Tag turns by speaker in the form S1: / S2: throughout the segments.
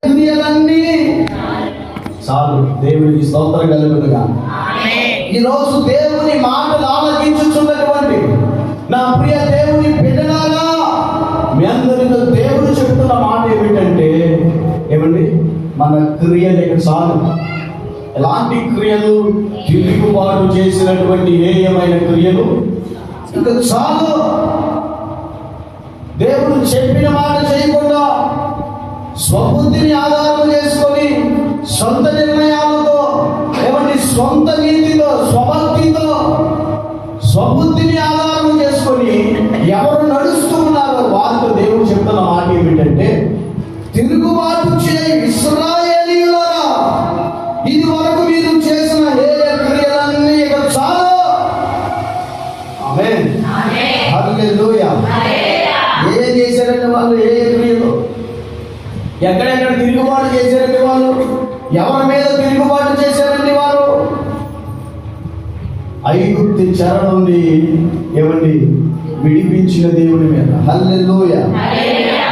S1: క్రియలన్నీ చాలు. దేవునికి స్తోత్రం కలుగునుగా. ఈరోజు దేవుని మాటలు ఆలకించుచున్నటువంటి నా ప్రియ దేవుని బిడ్డలారా, మీ అందరితో దేవుడు చెప్తున్న మాట ఏమిటంటే, ఏమండి, మన క్రియలు ఇక చాలు. ఎలాంటి క్రియలు? తిరుగుబాటు చేసినటువంటి ఏయమైన క్రియలు ఇక చాలు. దేవుడు చెప్పిన మాట చేయకుండా స్వబుద్ధిని ఆధారం చేసుకొని సొంత నిర్ణయాలతో, ఏమంటే సొంత నీతితో, స్వభక్తితో, స్వబుద్ధిని ఆధారం చేసుకొని ఎవరు నడుస్తూ ఉన్నారో వారితో దేవుడు చెప్తున్న మాట ఏమిటంటే, తిరుగుబాటు చేయ ఇశ్రాయేలీయులారా, ఇది వరకు మీరు చేసిన ఏ క్రియలన్నీ ఇక చాలు. ఆమేన్, హల్లెలూయా. ఏం చేశారంటే వాళ్ళు? ఏ క్రియలు? ఎక్కడెక్కడ తిరుగుబాటు చేశారండి వాళ్ళు? ఎవరి మీద తిరుగుబాటు చేశారండి వారు? ఐగుప్తు చెర నుండి ఏమండి విడిపించిన దేవుడి మీద. హల్లెలూయా,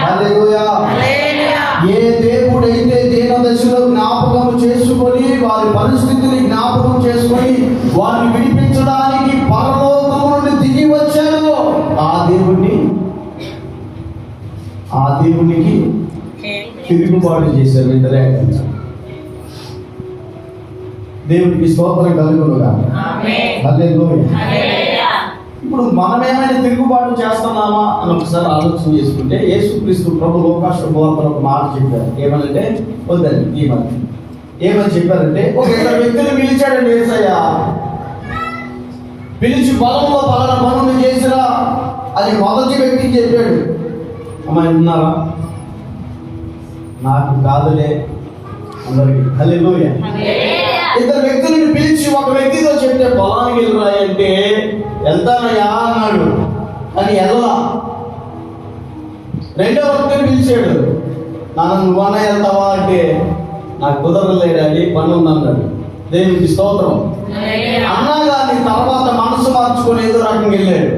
S1: హల్లెలూయా. ఏ దేవుడైతే దీనదశలో జ్ఞాపకం చేసుకొని వారి పరిస్థితిని జ్ఞాపకం చేసుకొని వారిని విడిపించడానికి పరలోకం నుండి దిగి వచ్చాడో ఆ దేవునికి తిరుగుబాటు చేశారు ఇద్దరే. దేవునికి స్తోత్రం కలుగునుగా. హల్లెలూయా. ఇప్పుడు మనం ఏమైనా తిరుగుబాటు చేస్తున్నామా అని ఒకసారి ఆలోచన చేసుకుంటే, యేసుక్రీస్తు ప్రభు లోకాశుభవార్తలో ఒక మాట చెప్పారు. ఏమనంటే, వద్దండి ఏమని చెప్పారంటే, ఒక ఇద్దరు వ్యక్తులు పిలిచాడండి యేసయ్య. పిలిచి పొలంలో పలానా పనులు చేసిరా అని మొదటి వ్యక్తికి చెప్పాడు. అమ్మాయి ఉన్నారా? నాకు కాదులే అందరికి. హల్లెలూయా. ఇద్దరు వ్యక్తులను పిలిచి ఒక వ్యక్తితో చెప్తే, పొలానికి వెళ్ళిరాయి అంటే వెళ్తానయ్యా అన్నాడు, కానీ వెళ్ళా. రెండో వ్యక్తిని పిలిచాడు, నాన్న నువ్వన్నా వెళ్తావా అంటే, నాకు కుదరలేడాడి, పని ఉందన్నాడు. దేవునికి స్తోత్రం. అన్నా కానీ తర్వాత మనసు మార్చుకొని ఏదో రకంగా వెళ్ళాడు.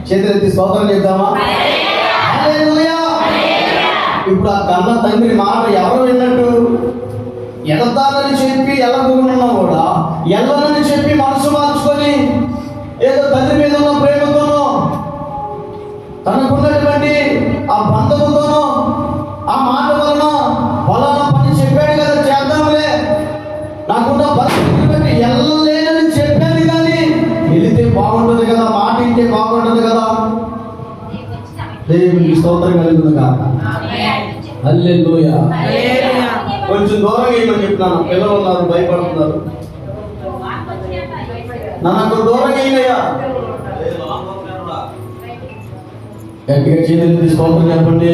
S1: చేతులెత్తి స్తోత్రం చేద్దామా? హల్లెలూయా. ఇప్పుడు ఆ కన్న తండ్రి మాట ఎవరు విన్నట్టు? ఎడతానని చెప్పి ఎలాగున్నా కూడా ఎల్లనని చెప్పి మనసు మార్చుకొని ఏదో తండ్రి మీద ఉన్న ప్రేమతోనో తనకున్నటువంటి ఆ బంధముతోనో ఆ మాట వలన ఫలానా పని చెప్పాడు కదా, చేద్దాంలే, నాకున్న పరిస్థితిని బట్టి ఎల్లలేనని చెప్పాను, కానీ వెళితే బాగుంటుంది కదా, మాట ఇంటే బాగుంటుంది కదా. దేవునికి స్తోత్రం కలుగునుగా. హల్లెలూయా. కొంచెం దూరంగా వేయమని చెప్తున్నాను. పిల్లలు ఉన్నారు, భయపడుతున్నారు. నన్ను దూరంగా వేయనయ్యా. గట్టిగా చేతులు స్తోత్రం చెప్పండి.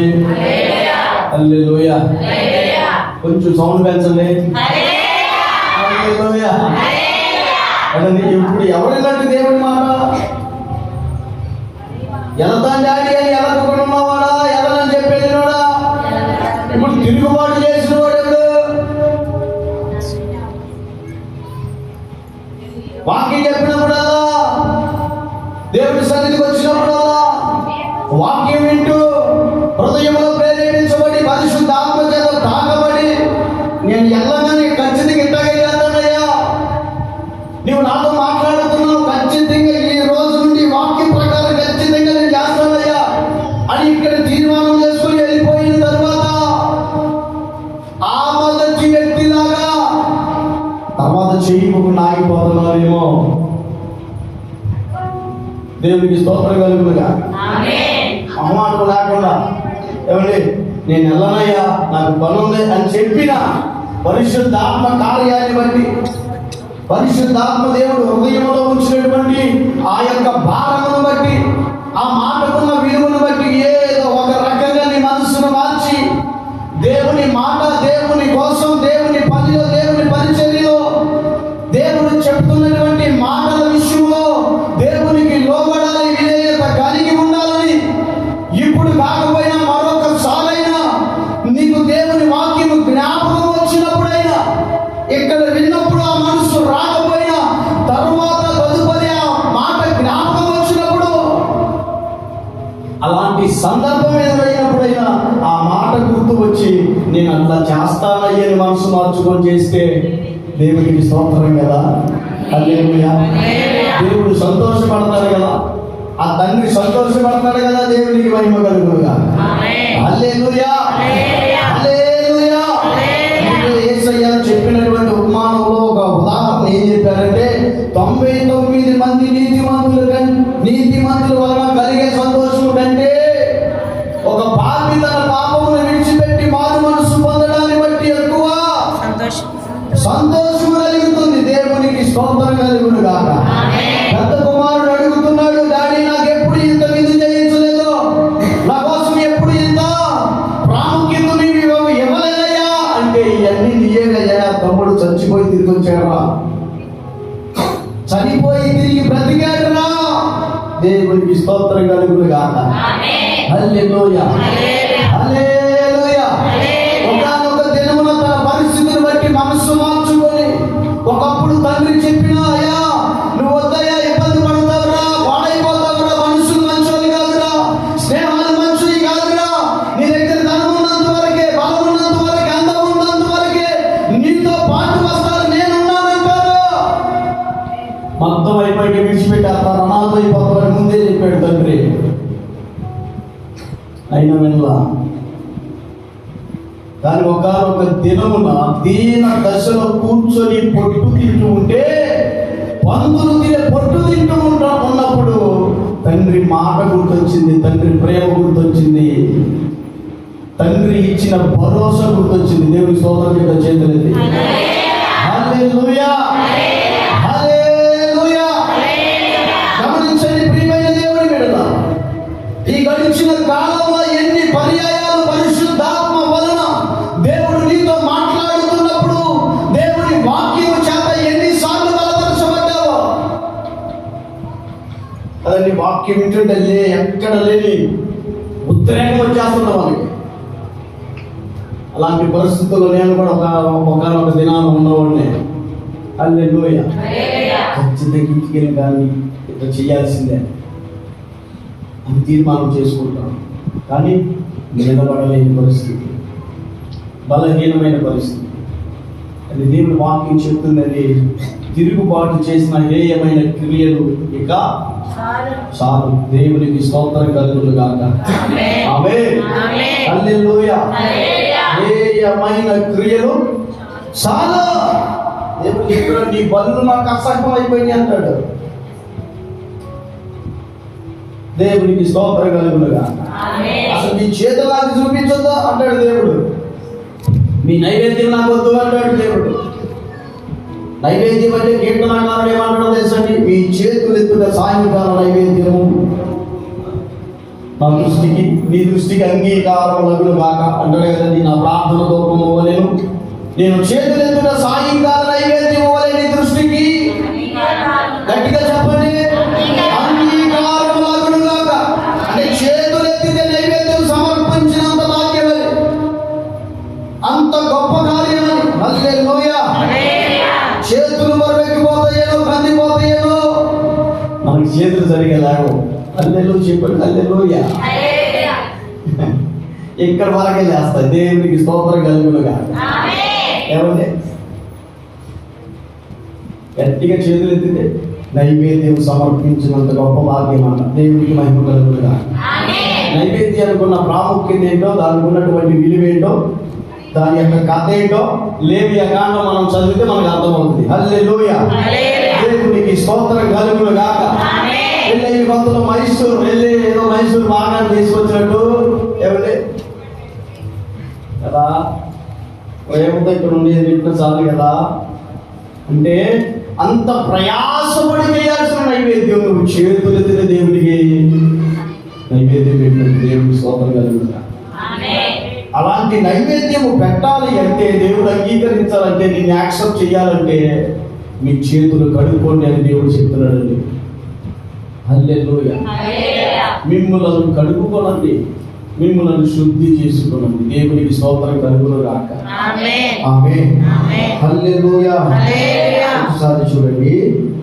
S1: హల్లెలూయా. కొంచెం సౌండ్ పెంచండి. హల్లెలూయా. ఇప్పుడు ఎవరిలాంటి దేవుడి మాట? ఎలతా డాడీ అని ఎలకుండా ఉన్నవాడా, ఎలనని చెప్పేది వాడా? ఇప్పుడు తిరుగుబాటు చేసిన వాడు వాక్యం చెప్పినప్పుడల్లా, దేవుడి సన్నిధికి వచ్చినప్పుడల్లా వాక్యం వింటూ హృదయంలో ప్రేరేపించబడి పరిశుద్ధ ఆత్మ చేత తాకబడి, నేను ఎల్లగానే ఖచ్చితంగా ఇంతగా చేస్తానయ్యా, నీవు నాతో మాట్లాడుతున్నావు, ఖచ్చితంగా ఈ రోజు నుండి వాక్యం ప్రకారం ఖచ్చితంగా నేను చేస్తానయ్యా అని ఇక్కడ తీర్మానం చేసుకుని వెళ్ళిపోయిన తర్వాత ఆ మొదటి వ్యక్తిలాగా తర్వాత చేయకుండా ఆగిపోతున్నారేమో. దేవునికి స్తోత్రం కలుగునుగా. అహమాటం లేకుండా, ఏమండి నేను వెళ్ళనయ్యా, నాకు పని ఉంది అని చెప్పిన పరిశుద్ధాత్మ కార్యాన్ని బట్టి, పరిశుద్ధాత్మ దేవుడు హృదయంలో ఉంచినటువంటి ఆ యొక్క భారమును బట్టి, ఆ మాటకున్న విలువను బట్టి ఏదో ఒక రకంగా నీ మనసును మార్చి దేవుని మాట, దేవుని కోసం, దేవుని పనిలో, దేవుని పరిచర్యలో, దేవుడు చెప్తున్నటువంటి మాటల విషయంలో దేవునికి లోబడాలి, విధేయత కలిగి ఉండాలని, ఇప్పుడు కాకపోయినా మరొకసారైనా నీకు దేవుని వాక్యము జ్ఞాపకం వచ్చినప్పుడైనా, ఇక్కడ విన్నప్పుడు ఆ మనసు రాకపోయినా తరువాత తదుపరి ఆ మాట జ్ఞాపకం వచ్చినప్పుడు, అలాంటి సందర్భం ఎదురైనప్పుడైనా ఆ మాట గుర్తు వచ్చి నేను అట్లా చేస్తాను చేస్తానయ్యని మనసు మార్చుకొని చేస్తే దేవునికి స్తోత్రం కదా. హల్లెలూయా. దేవుడు సంతోషపడతాడు కదా, ఆ తండ్రి సంతోషపడతాడు కదా, దేవునికి మహిమ కలుగునుగా. హల్లెలూయా. హల్లెలూయా. యేసయ్య చెప్పినటువంటి ఉపమానంలో ఒక ఉదాహరణ ఏం చెప్పారంటే, 99 మంది నీతిమంతుల వలన కలిగే సంతోషం కంటే ఒక పాపి తన పాపమును విడిచిపెట్టి మారు మనసు పొందడాన్ని బట్టి ఎక్కువ సంతోషం కలుగుతుంది. దేవునికి స్తోత్రం కలుగును గాక. పెద్ద కుమారుడు అడుగుతున్నాడు, డాడీ నాకు ఎప్పుడు ఇంత విధి చేయించలేదు, నా కోసం ఎప్పుడు ఇంత ప్రాముఖ్యత నీవు ఇవ్వలేదయ్యా అంటే, ఇవన్నీ నీయేనయ్యా. తమ్ముడు చచ్చిపోయి తిరిగి వచ్చాడా, చనిపోయి తిరిగి బ్రతికాడురా. దేవునికి స్తోత్రం కలుగును గాక. హల్లెలూయా. హల్లెలూయా. ఒకానొక దినమున తన పరిస్థితిని బట్టి మనస్సు మార్చుకొని, ఒకప్పుడు తండ్రి చెప్పినా, అయ్యా నువ్వు వద్దయ్యా, ఇబ్బంది పడతావురా, పాడైపోతావురా, మనుషులు మంచోళ్ళు కాదురా, స్నేహాలు మంచివి కాదురా, నీ దగ్గర ధనం ఉన్నంత వరకే, బలం ఉన్నంత వరకే, అందం ఉన్నంత వరకే, నీతో పాటు వస్తారు, నేనున్నానంటారు. మొత్తం అయిపోయి విడిచిపెట్టేస్తారు, అనాథ అయిపోతారని ముందే చెప్పాడు తండ్రి. అయిన వెళ్ళ కానీ ఒకనొక దినమున దీన దశలో కూర్చొని పొట్టు తింటూ ఉంటే, పందులు తినే పొట్టు తింటూ ఉన్నప్పుడు తండ్రి మాట గుర్తొచ్చింది, తండ్రి ప్రేమ గుర్తొచ్చింది, తండ్రి ఇచ్చిన భరోసా గుర్తొచ్చింది. దేవుని స్తోత్రం చేతులెత్తి హల్లెలూయా. హల్లెలూయా. గమనించండి ప్రియమైన దేవుని బిడ్డల, ఈ గడిచిన కాలంలో ఎన్ని పర్యాయాలు పరిశుద్ధాత్మ వలన దేవుడు నీతో మాట్లాడుతున్నప్పుడు, దేవుని వాక్యం చేత ఎన్నిసార్లు బలపరచబడ్డావో. అదండి వాక్యం వింటుంటే ఎక్కడ లేని ఉద్రేకం వచ్చేస్తుంది వాళ్ళకి. అలాంటి పరిస్థితుల్లో నేను కూడా ఒకనొక దినాన ఉన్నవాడిని. హల్లెలూయా. ఖచ్చితంగా ఇంటికి కానీ ఇట్లా చేయాల్సిందే అని తీర్మానం చేసుకుంటాం, కానీ నిలబడలేని పరిస్థితి, బలహీనమైన పరిస్థితి. అది దేవుని వాక్యం చెప్తుందని, తిరుగుబాటు చేసిన హేయమైన క్రియలు ఇక చాలు. దేవునికి స్తోత్రం కలుగును గాక. ఆమేన్. హల్లెలూయా. హేయమైన క్రియలు చాలు. దేవుడు ఇక్కడ నీ బళ్ళు నాకు అసహ్యం అయిపోయింది అంటాడు. దేవునికి స్తోత్రం కలుగునుగా. అసలు నీ చేతులు నాకు చూపించొద్దా అంటాడు దేవుడు. మీ నైవేద్యం నాకు వద్దు అంటాడు దేవుడు. నైవేద్యం అంటే కీర్తనకారుడు ఏమంటాడో తెలుసండి, మీ చేతులు ఎత్తుట సాయంకాల నైవేద్యము నా దృష్టికి, నీ దృష్టికి అంగీకారం లగును గాక అంటాడు కదండి. నా ప్రార్థన దూపము వలెను, నేను చేతులు ఎత్తుట సాయంకాల నైవేద్యం వలె నీ దృష్టికి, గట్టిగా చెప్పండి, అంగీకారం లగును గాక. అంటే చేతులు ఎత్తితే నైవేద్యం సమర్పించినంత భాగ్యమే, అంత గొప్ప కార్యమని. హల్లెలూయా. చేతులు మరువెక్కిపోతాయేనో, కందిపోతాయేనో, మనకి చేతులు సరిగా లేవు. హల్లెలూయా చెప్పండి. హల్లెలూయా. ఇక్కడ వరకే చేస్తాయి. దేవునికి స్తోత్రం కలుగునుగా. ఏమండి గట్టిగా చేతులు ఎత్తితే నైవేద్యం సమర్పించినంత గొప్ప భాగ్యం అన్న. దేవునికి మహిమ కలుగునుగా. నైవేద్యానికి ఉన్న ప్రాముఖ్యత ఏంటో, దానికి ఉన్నటువంటి విలువేంటో, దాని యొక్క కథ ఏంటో లేవియా కాండం మనం చదివితే మనకు అర్థమవుతుంది. హల్లెలూయా. దేవునికి స్తోత్రం కలుగును గాక. వెళ్ళి కొంతలో మైసూరు వెళ్ళి ఏదో మైసూరు బాగా తీసుకొచ్చినట్టు ఏమంటే కదా, ఏముందో ఇక్కడ ఉండేది వింటే చాలు కదా అంటే, అంత ప్రయాసపడి చేయాల్సిన నైవేద్యం నువ్వు చేతులు ఎత్తిన దేవుడికి నైవేద్యం పెట్టిన దేవుడికి స్తోత్రం కలుగును గాక. అలాంటి నైవేద్యము పెట్టాలి అంటే, దేవుడు అంగీకరించాలంటే, నిన్ను యాక్సెప్ట్ చేయాలంటే మీ చేతులు కడుక్కోండి అని దేవుడు చెప్తున్నాడండి. హల్లెలూయా. మిమ్ములను కడుక్కోనండి, మిమ్ములను శుద్ధి చేసుకోనండి. దేవునికి స్తోత్రం కలుగును గాక. ఆమేన్. హల్లెలూయా. ఒకసారి చూడండి,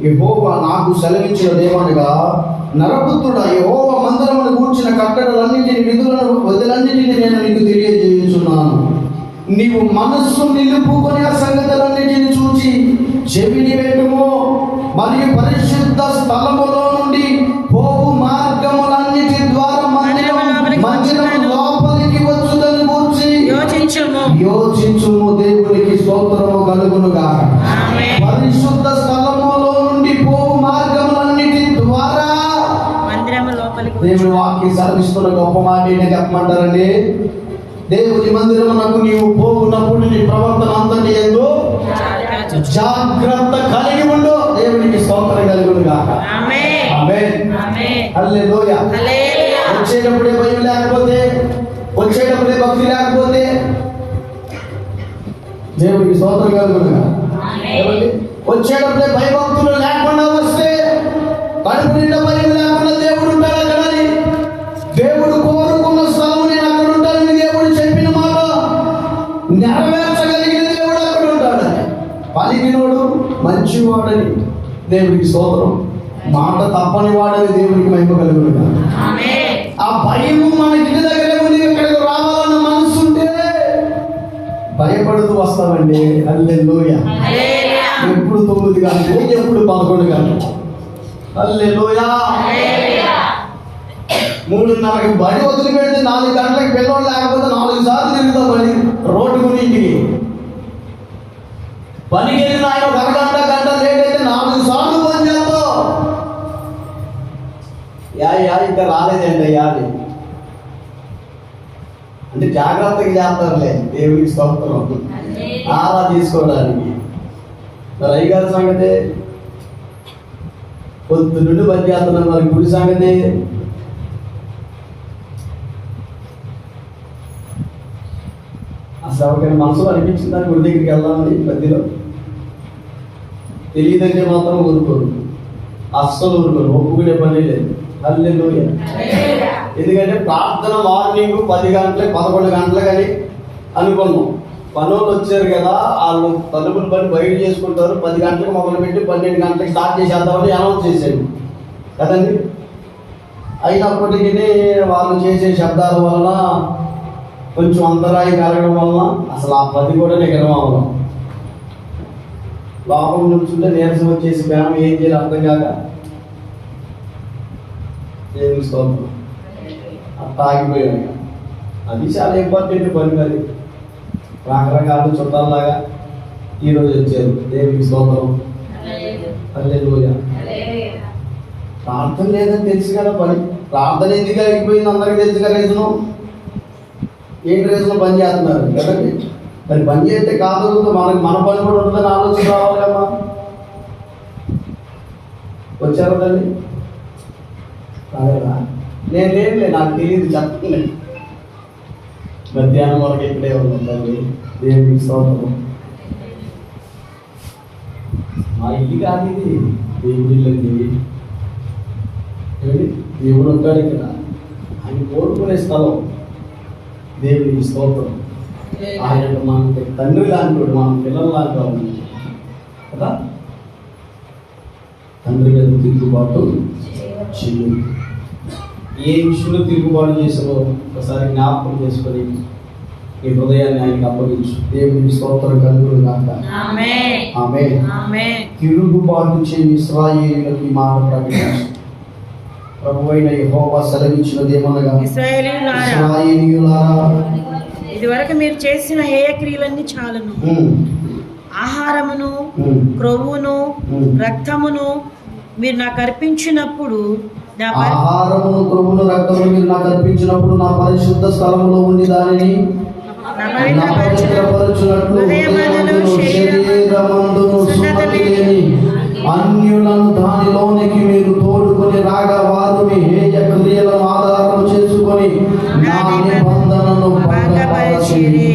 S1: యెహోవా నాకు సెలవిచ్చినదేమనగా, నరపుత్రుడా, యెహోవా మందిరమును కూర్చిన కట్టడలన్నింటిని, విధులను వదిలన్నింటినీ నేను నీకు తెలియజేయుచున్నాను. నీవు మనస్సు నిలుపుకొని ఆ సంగతులన్నిటిని చూచి చెవిని పెట్టుము. మరియు పరిశుద్ధ స్థలములో నుండి పోవు మార్గములన్నిటి ద్వారా మందిరం లోపలికి వచ్చుదని కూర్చి యోచించుము. దేవునికి స్తోత్రము కలుగునుగా. పరిశుద్ధ స్థలములో నుండి పోవు మార్గములన్నిటి ద్వారా దేవుని వాక్యం సెలవిస్తున్న గొప్ప మాట ఏంటో చెప్పమంటారండి. దేవుని మందిరమునకు నీవు పోవునప్పుడు నీ ప్రవర్తన అంతటి యందు జాగ్రత్త కలిగి ఉండు. దేవునికి స్తోత్రం కలుగునుగా. ఆమేన్. హల్లెలూయా. వచ్చేటప్పుడే భయం లేకపోతే, వచ్చేటప్పుడే భక్తి లేకపోతే దేవునికి స్తోత్రం కలుగునుగా. వచ్చేటప్పుడే భయభక్తులు లేకుండా వస్తే, కడుపు నిండా భయం లేకుండా దేవుడు ఉంటాడు అక్కడ. దేవుడు కోరుకున్న స్థలం నేను అక్కడ ఉంటానని దేవుడు చెప్పిన మాట నెరవేర్చగలిగిన దేవుడు అక్కడ ఉంటాడు. పలికినోడు మంచివాడని దేవునికి స్తోత్రం, మాట తప్పని వాడని దేవునికి మహిమ కలుగునుగా. ఆ భయము మన ఇంటి దగ్గరే ఉంది. ఇక్కడికి రావాలన్న మనసు ఉంటే భయపడుతూ వస్తామండి. హల్లెలూయా. ఎప్పుడు 9 గంటలు, ఎప్పుడు 11 గంటలు. హల్లెలూయా. 3:30కి బడి వదిలిపెడితే 4 గంటలకు పిల్లలు లేకపోతే 4 సార్లు తిరుగుతాం బడి రోడ్డు కొని ఇంటికి. పనికి వెళ్ళిన ఆయన 1 గంట లేట్ అయితే 4 సార్లు పని చేస్తాం. ఇంకా రాలేదండి యాది అంటే జాగ్రత్తగా చేస్తారులే. దేవుడికి స్తోత్రం. ఆరా తీసుకోవడానికి మరి అయ్యగారి సంగతి పొద్దు నుండి పని చేస్తున్నాం. మరి గుడి సంగతి అసలు ఎవరికైనా మనసులో అనిపించిందా గుడి దగ్గరికి వెళ్దామని? మధ్యలో తెలియదంటే మాత్రం ఊరుకోరు, అస్సలు ఊరుకోరు, ఒప్పుకునే పని లేదు. హల్లెలూయా. ఎందుకంటే ప్రార్థన మార్నింగ్ 10 గంటలకి 11 గంటలకు అని అనుకున్నాం. పనులు వచ్చారు కదా, వాళ్ళు తలుపులు పని బయట చేసుకుంటారు. 10 గంటలకు మొదలుపెట్టి 12 గంటలకు స్టార్ట్ చేసేద్దామని అనౌన్స్ చేశాడు కదండి. అయినప్పటికీ వాళ్ళు చేసే శబ్దాల వలన కొంచెం అంతరాయం కలగడం వలన అసలు ఆ 10 కూడా నిగరమవడం. లోపల నుంచుంటే నీరసం వచ్చేసి ప్రేమ ఏం చేయాలి అర్థం కాక ఏమి స్తోత్రం అట్లా ఆగిపోయాడు. అది చాలా ఇంపార్టెంట్ పని. మరి రకరకాల చుట్టాలలాగా ఈరోజు వచ్చారు. దేవునికి స్తోత్రం. హల్లెలూయా. ప్రార్థన లేదని తెలుసు కదా పని. ప్రార్థన ఎందుకు ఆగిపోయింది అందరికీ తెలుసు కదా. రీజను ఏంటి? రీజన్ పని చేస్తున్నారు కదండి. మరి పని చేస్తే కాదు మన పని కూడా ఉంటుందని ఆలోచన రావాలమ్మా. వచ్చారు తల్లి? అదేనా నేనేంలే, నాకు తెలియదు చెప్పండి. మధ్యాహ్నం వరకు ఇక్కడే ఉందండి. దేవునికి స్తోత్రం. మా ఇల్లు కాదు ఇది, దేవుడి ఇల్లు అండి. దేవుడు ఉంటాడు ఇక్కడ, ఆయన కోరుకునే స్థలం. దేవునికి స్తోత్రం. ఆయన మనకి తండ్రి లాంటి, మన పిల్లల లాంటి కదా. తండ్రి మీద తిరుగుబాటు చెయ్యి. ఏ విషయంలో తిరుగుబాటు చేసావో ఒకసారి జ్ఞాపకం చేసుకొని నీ హృదయాన్ని ఆయనకి అప్పగించు. దేవునికి స్తోత్రం కలుగునుగాక. ఆమేన్. తిరుగుబాటు చేయని ఇశ్రాయేలీయులకు ఈ మాట ప్రకటించు. ప్రభువైన యెహోవా సెలవిచ్చినదేమనగా, ఇశ్రాయేలీయులారా,
S2: ఇదివరకు మీరు చేసిన హేయ క్రియలన్నీ చాలును. ఆహారమును, క్రొవ్వును, రక్తమును మీరు నాకు అర్పించినప్పుడు,
S1: ఆహారమును, క్రొవ్వును, రక్తమును మీరు నాకు అర్పించినప్పుడు నా పరిశుద్ధ స్థలములో ఉండి దానిని పవిత్రపరచునట్లు శరీరమందును సున్నతి లేని అన్యులను దానిలోనికి మీరు తోడుకొని రాగా వారు మీ హేయ క్రియలను ఆధారం చేసుకొని నా నిబంధనను భంగపరచిరి.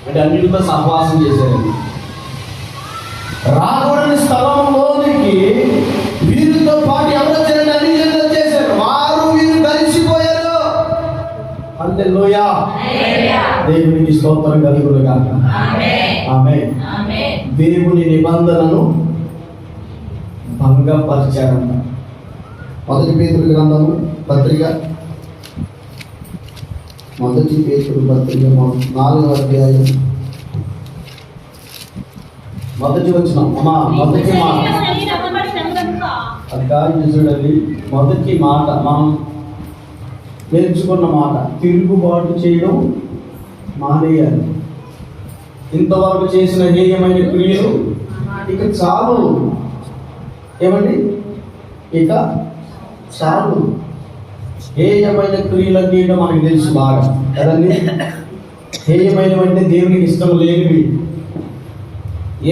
S1: అంటే అన్యులతో సహవాసం చేశారండి. రాకూడని స్థలంలోనికి వీరితో పాటు ఎవరు వచ్చారంటే అన్ని జనులు వచ్చేసారు. వారు వీరు కలిసిపోయారు. హల్లెలూయా. దేవునికి స్తోత్రం కలుగునుగాక. ఆమేన్. దేవుని నిబంధనను భంగపరిచారంట. 1 పేతురు గ్రంథము పత్రిక మొదటి పేతురు పత్రిక 4వ అధ్యాయం మొదటి వచ్చిన మొదటి మాట అక్క చూడండి. మొదటి మాట మనం నేర్చుకున్న మాట, తిరుగుబాటు చేయడం మానేయాలి. ఇంతవరకు చేసిన హేయమైన క్రియలు ఇక చాలు. ఏమండి? ఇక చాలు. హేయమైన క్రియలు చేయడం మనకు తెలుసు బాగా కదండి. హేయమైనవంటే దేవునికి ఇష్టం లేనివి.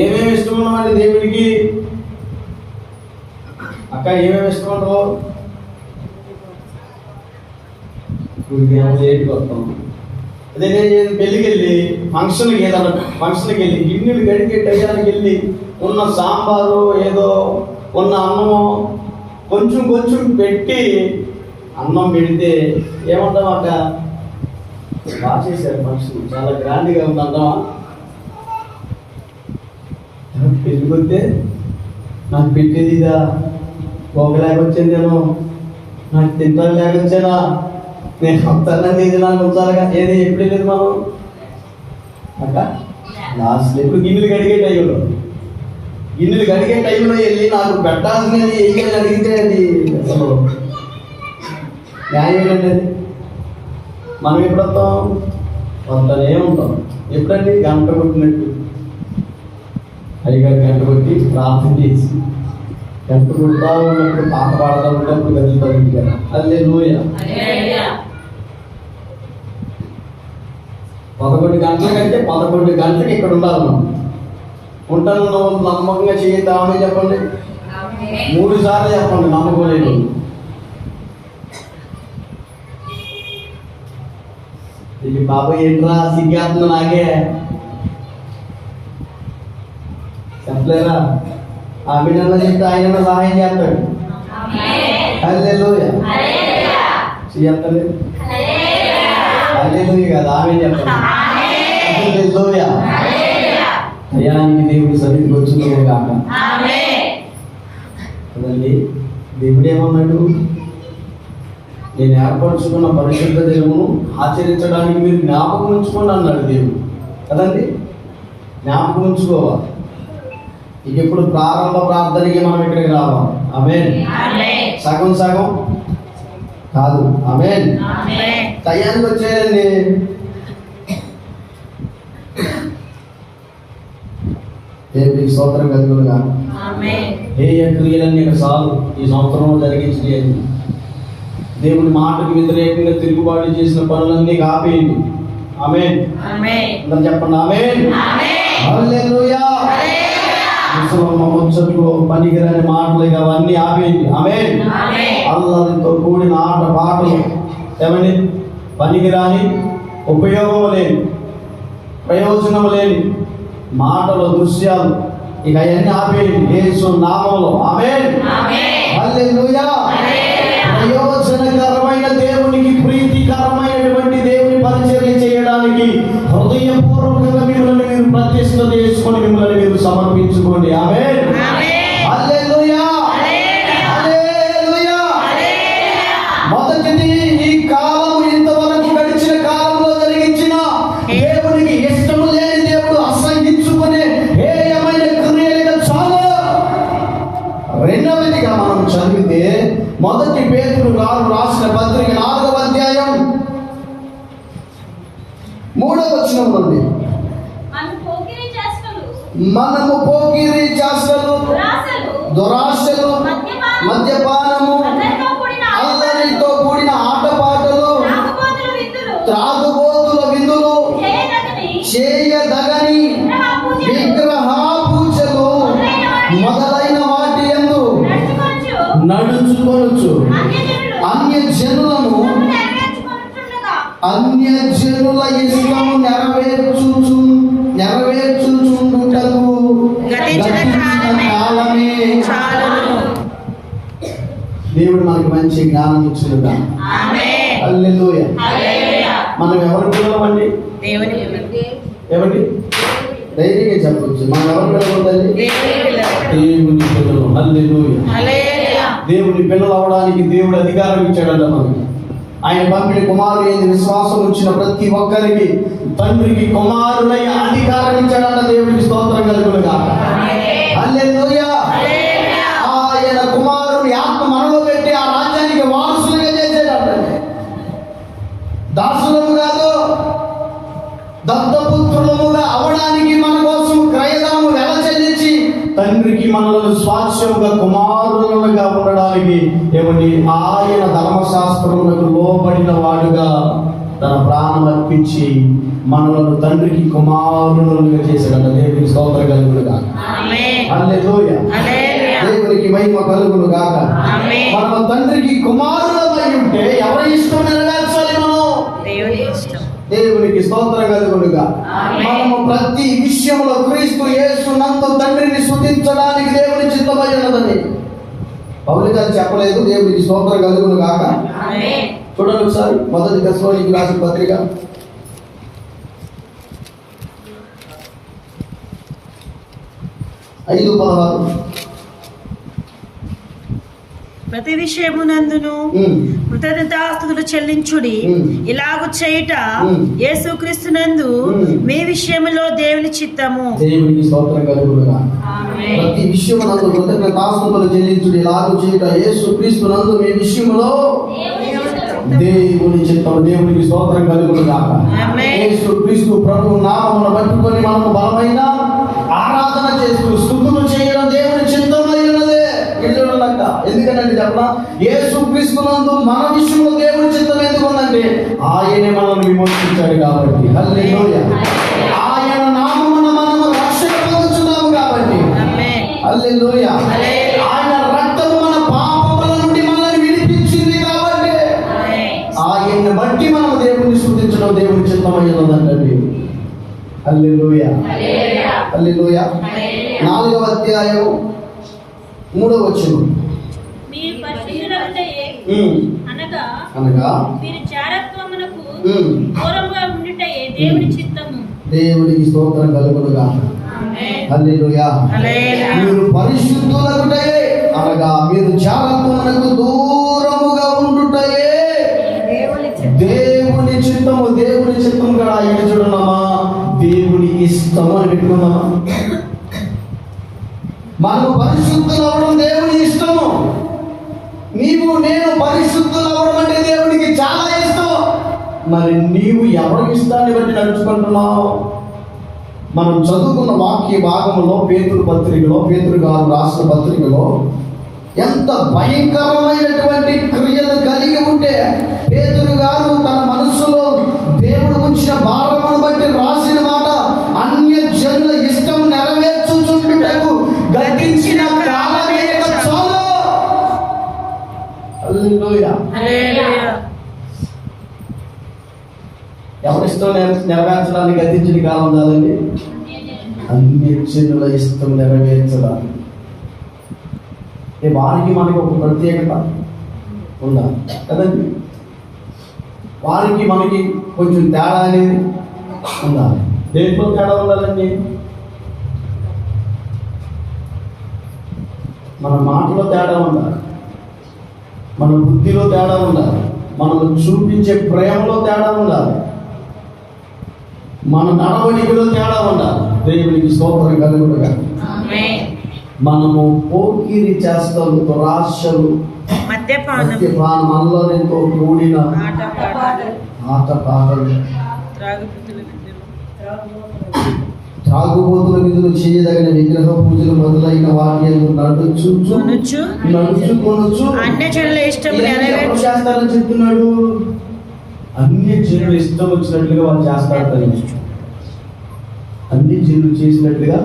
S1: ఏమేమి ఇష్టం ఉన్నామండి దేవునికి? అక్క ఏమేమి ఇష్టం ఉండవు? వస్తాం అదే పెళ్ళికి వెళ్ళి ఫంక్షన్కి, ఏదన్నా ఫంక్షన్కి వెళ్ళి గిన్నెలు గడిగే టయానికి వెళ్ళి ఉన్న సాంబారు ఏదో ఉన్న అన్నము కొంచెం కొంచెం పెట్టి అన్నం పెడితే ఏమంటాం అక్క? బాగా చేశారు ఫంక్షన్, చాలా గ్రాండ్గా ఉందంటావా? పెళ్ళికి వస్తే నాకు పెట్టేది ఇదా, పోగలేకొచ్చాను నేను, నాకు తింటాను లేకొచ్చానా, నేను వస్తానని ఇది నాకు ఉంచాలిగా. ఏది ఎప్పుడు వెళ్ళేది మనం అక్క? లాస్ట్ ఎప్పుడు గిన్నెలు కడిగే టైంలో వెళ్ళి నాకు పెట్టాల్సినది ఏం అడిగితే అది అసలు న్యాయం ఏంటండి? అది మనం ఎప్పుడు వస్తానే ఉంటాం. ఎప్పుడండి? గంట కొట్టినట్టు అయ్యగారు గంట కొట్టి ప్రార్థన చేసి గంట కొడతా ఉన్నప్పుడు పాట పాడుతూ ఉన్నప్పుడు గదులుతారు కదా. హల్లెలూయా. 11 గంటల కంటే 11 గంటలకి ఇక్కడ ఉండాలి మనం. ఉంటాను నమ్మకంగా చేద్దామని చెప్పండి. 3 సార్లు చెప్పండి నమ్మకలేదు. ఇది బాబాయ్ ఏంట్రా సిగ్గాత్మ నాకే చెప్పలేరా? ఆ బిడ్డలో చెప్తే ఆయన సహాయం చేస్తాడు. హల్లెలూయా. చెప్పలేదు హల్లెలూయా కదా, ఆమె చెప్పండి. హల్లెలూయా. అయానికి దేవుడి సన్నిధికి వచ్చిందే కాక కదండి. దేవుడు ఏమన్నాడు? నేను ఏర్పరచుకున్న పరిశుద్ధ దినమును ఆచరించడానికి మీరు జ్ఞాపకం ఉంచుకోండి అన్నాడు దేవుడు కదండి. జ్ఞాపకం ఉంచుకోవాలి. ఇక ఇప్పుడు ప్రారంభ ప్రార్థనకి మనం ఇక్కడికి రావాలి. ఆమేన్. సగం సగం కాదు. ఆమేన్. టయానికి వచ్చేయండి. దేవుడికి స్తోత్రం కలుగునుగా. హేయ క్రియలన్నీ చాలు ఈ సంవత్సరంలో జరిగించలేదు. దేవుడి మాటకు వ్యతిరేకంగా తిరుగుబాటు చేసిన పనులన్నీ ఆపేయండి. ఆమేన్. అందరూ చెప్పండి ఆమేన్. హల్లెలూయా. ముచ్చట్లు పనికిరాని మాటలు అవన్నీ ఆపేయండి. ఆమేన్. అల్లరితో కూడిన ఆట పాటలు ఏమండి పనికిరాని, ఉపయోగం లేని, ప్రయోజనం లేని మాటలు, దృశ్యాలు ఇక అవన్నీ ఆపేయండి యేసు నామములో. ఆమేన్. హల్లెలూయా. ప్రయోజనకరమైన దేవునికి ప్రీతికరమైనటువంటి దేవుని పరిచర్య చేయడానికి హృదయపూర్వకంగా మిమ్మల్ని మీరు ప్రతిష్ఠ చేసుకొని మిమ్మల్ని మీరు సమర్పించుకోండి. ఆమేన్. హల్లెలూయా. హల్లెలూయా. మొదటిది, ఈ కాలం ఇంతవరకు గడిచిన కాలంలో జరిగించిన దేవునికి ఇష్టం లేని, దేవుడు అసహించుకునే హేయమైన క్రియలుగా చాలు. రెండవదిగా మనం చదివితే మొదటి పేతురు రాసిన పత్రిక 4వ అధ్యాయం 3వ వచనం నుండి, మనము పోకిరీ చేష్టలు, దురాశలు, మద్యపానము, అల్లరితో కూడిన ఆటపాటలు, త్రాగుబోతుల విందులు, చేయదగని విగ్రహ పూజలు మొదలైన వాటి యందు నడుచుకొనుచు అన్య జనుల ఇష్టము నెరవేర్చుచుండుటకు కాలమే. దేవుడు మనకి మంచి జ్ఞానం ఇచ్చునుగా. హల్లెలూయా. మనం ఎవరి పిల్లలమండి? ఏమండి? ధైర్యంగా చెప్పొచ్చు. మనం ఎవరి పిల్లలు? దేవుని పిల్లలు. హల్లెలూయా. దేవుని పిల్లలు అవడానికి దేవుడు అధికారం ఇచ్చాడంట మనకి. ఆయన పంపిణీ కుమారుడు ఏంది విశ్వాసం వచ్చిన ప్రతి ఒక్కరికి తండ్రికి కుమారులై అధికారం ఇచ్చాడన్న దేవుడికి స్తోత్రం కలుగునుగా. హల్లెలూయా. ఆయన కుమారుని ఆత్మ మనలో పెట్టి ఆ రాజ్యానికి వారసులుగా చేసేటంటే దాసులము కాదు, దత్తపుత్రులముగా అవడానికి మన కోసం క్రయధనము వెల చెల్లించి తండ్రికి మనలను స్వాస్యముగా కుమారులుగా ఉండడానికి ఏమండి ఆయన ధర్మశాస్త్రములకు లోబడిన వాడుగా తన ప్రాణం అర్పించి మనలను తండ్రికి కుమారులుగా చేశాడంట. దేవునికి స్తోత్రం కలుగునుగా. హల్లెలూయా. దేవునికి మహిమ కలుగును గాక. మనం తండ్రికి కుమారులమై ఉంటే ఎవరి ఇష్టం నెరవేర్చాలి? మనం దేవుని ఇష్టం. దేవునికి స్తోత్రం కలుగునుగా. మనము ప్రతి విషయంలో క్రీస్తు యేసునందు తండ్రిని స్తుతించడానికి దేవుని చిత్తమై ఉన్నదని పౌలు గారు చెప్పలేదు. దేవునికి స్తోత్రం కలుగును గాక. చూడండి ఒకసారి 1 తెస్సలోనికీయులకు రాసిన పత్రిక 5:16.
S2: ప్రతి విషయమునందును కృతజ్ఞతాస్తుతులు చెల్లించుడి, ఇలాగు చేయుట యేసుక్రీస్తునందు మీ విషయములో దేవుని చిత్తము.
S1: దేవునికి స్తోత్రం కలుగునుగా. ప్రతి విషయమునందు కృతజ్ఞతాస్తుతులు చెల్లించుడి, ఇలాగు చేయుట యేసుక్రీస్తునందు మీ విషయములో దేవుని చిత్తము. దేవునికి స్తోత్రం కలుగునుగా. యేసుక్రీస్తు ప్రభు నామమును పట్టుకొని మనము బలమైన ఆరాధన చేస్తూ స్తుతులు చేయడం దేవుని చిత్తమై ఉన్నదే. ఎందుకంటే చెప్పనా, యేసుక్రీస్తునందు మన విషయంలో దేవుని చిత్తం ఎందుకు ఉందంటే ఆయనే మనల్ని విమోచించాడు కాబట్టి. హల్లెలూయా. ఆయన నామమున మనము రక్షణ పొందుతున్నాము కాబట్టి. హల్లెలూయా. ఆయన రక్తము మన పాపముల నుండి మనల్ని విడిపించింది కాబట్టి ఆయన్ని బట్టి మనం దేవుని స్తుతించడం దేవుని చిత్తమై ఉన్నదండి. హల్లెలూయా. హల్లెలూయా. 4వ అధ్యాయం 3వ వచనం.
S3: మీరు పరిశుద్ధులగుటయే అనగా మీరు జారత్వమునకు దూరముగా ఉండుటయే దేవుని చిత్తము.
S1: దేవునికి స్తోత్రం కలుగునుగా. హల్లెలూయా. మీరు పరిశుద్ధులగుటయే అనగా మీరు జారత్వమునకు దూరముగా ఉండుటయే దేవుని చిత్తము. దేవుని చిత్తం కూడా ఇక్కడ చూడన్నామా, దేవుని ఇష్టము అని పెట్టుకున్నామా. మనము పరిశుద్ధులు అవ్వడం దేవుని ఇష్టము. నీవు నేను పరిశుద్ధులు అవ్వడం అంటే దేవునికి చాలా ఇష్టం. మరి నీవు ఎవరి ఇష్టాన్ని బట్టి నడుచుకుంటున్నావు? మనం చదువుకున్న వాక్య భాగంలో పేతురు పత్రికలో, పేతురు గారు రాసిన పత్రికలో ఎంత భయంకరమైనటువంటి క్రియలు కలిగి ఉంటే పేతురు గారు తన మనస్సులో దేవుడు ఉంచిన భారమును బట్టి రాసిన మాట, అన్య జనుల ఇష్టం నెరవేర్చుచుండుటకు గతించిన కాలమే చాలు. హల్లెలూయా. ఎవరి ఇష్టం నెరవేర్చడానికి గతించిన కాలం ఉండాలండి? అన్య జనుల ఇష్టం నెరవేర్చడానికి. వారికి మనకి ఒక ప్రత్యేకత ఉందా కదండి? వారికి మనకి కొంచెం తేడా అనేది ఉండాలి. దేంట్లో తేడా ఉండాలండి? మన మాటలో తేడా ఉండాలి, మన బుద్ధిలో తేడా ఉండాలి, మనం చూపించే ప్రేమలో తేడా ఉండాలి, మన నడవడికలో తేడా ఉండాలి. దేవునికి స్తోత్రం కలుగునుగా. మనము పోకిరి చేస్తాము, దురాశలు, మద్యపానం, మనలోనితో కూడిన ఆటపాటలు, త్రాగుబోతుల విధులు, చేయదగిన విగ్రహ పూజలు మొదలైన వాటి నడుచుకొనొచ్చు. చేస్తారని చెప్తున్నాడు. అన్ని జనులు ఇష్టం వచ్చినట్లుగా వాళ్ళు చేస్తారు. అన్ని జనులు చేసినట్లుగా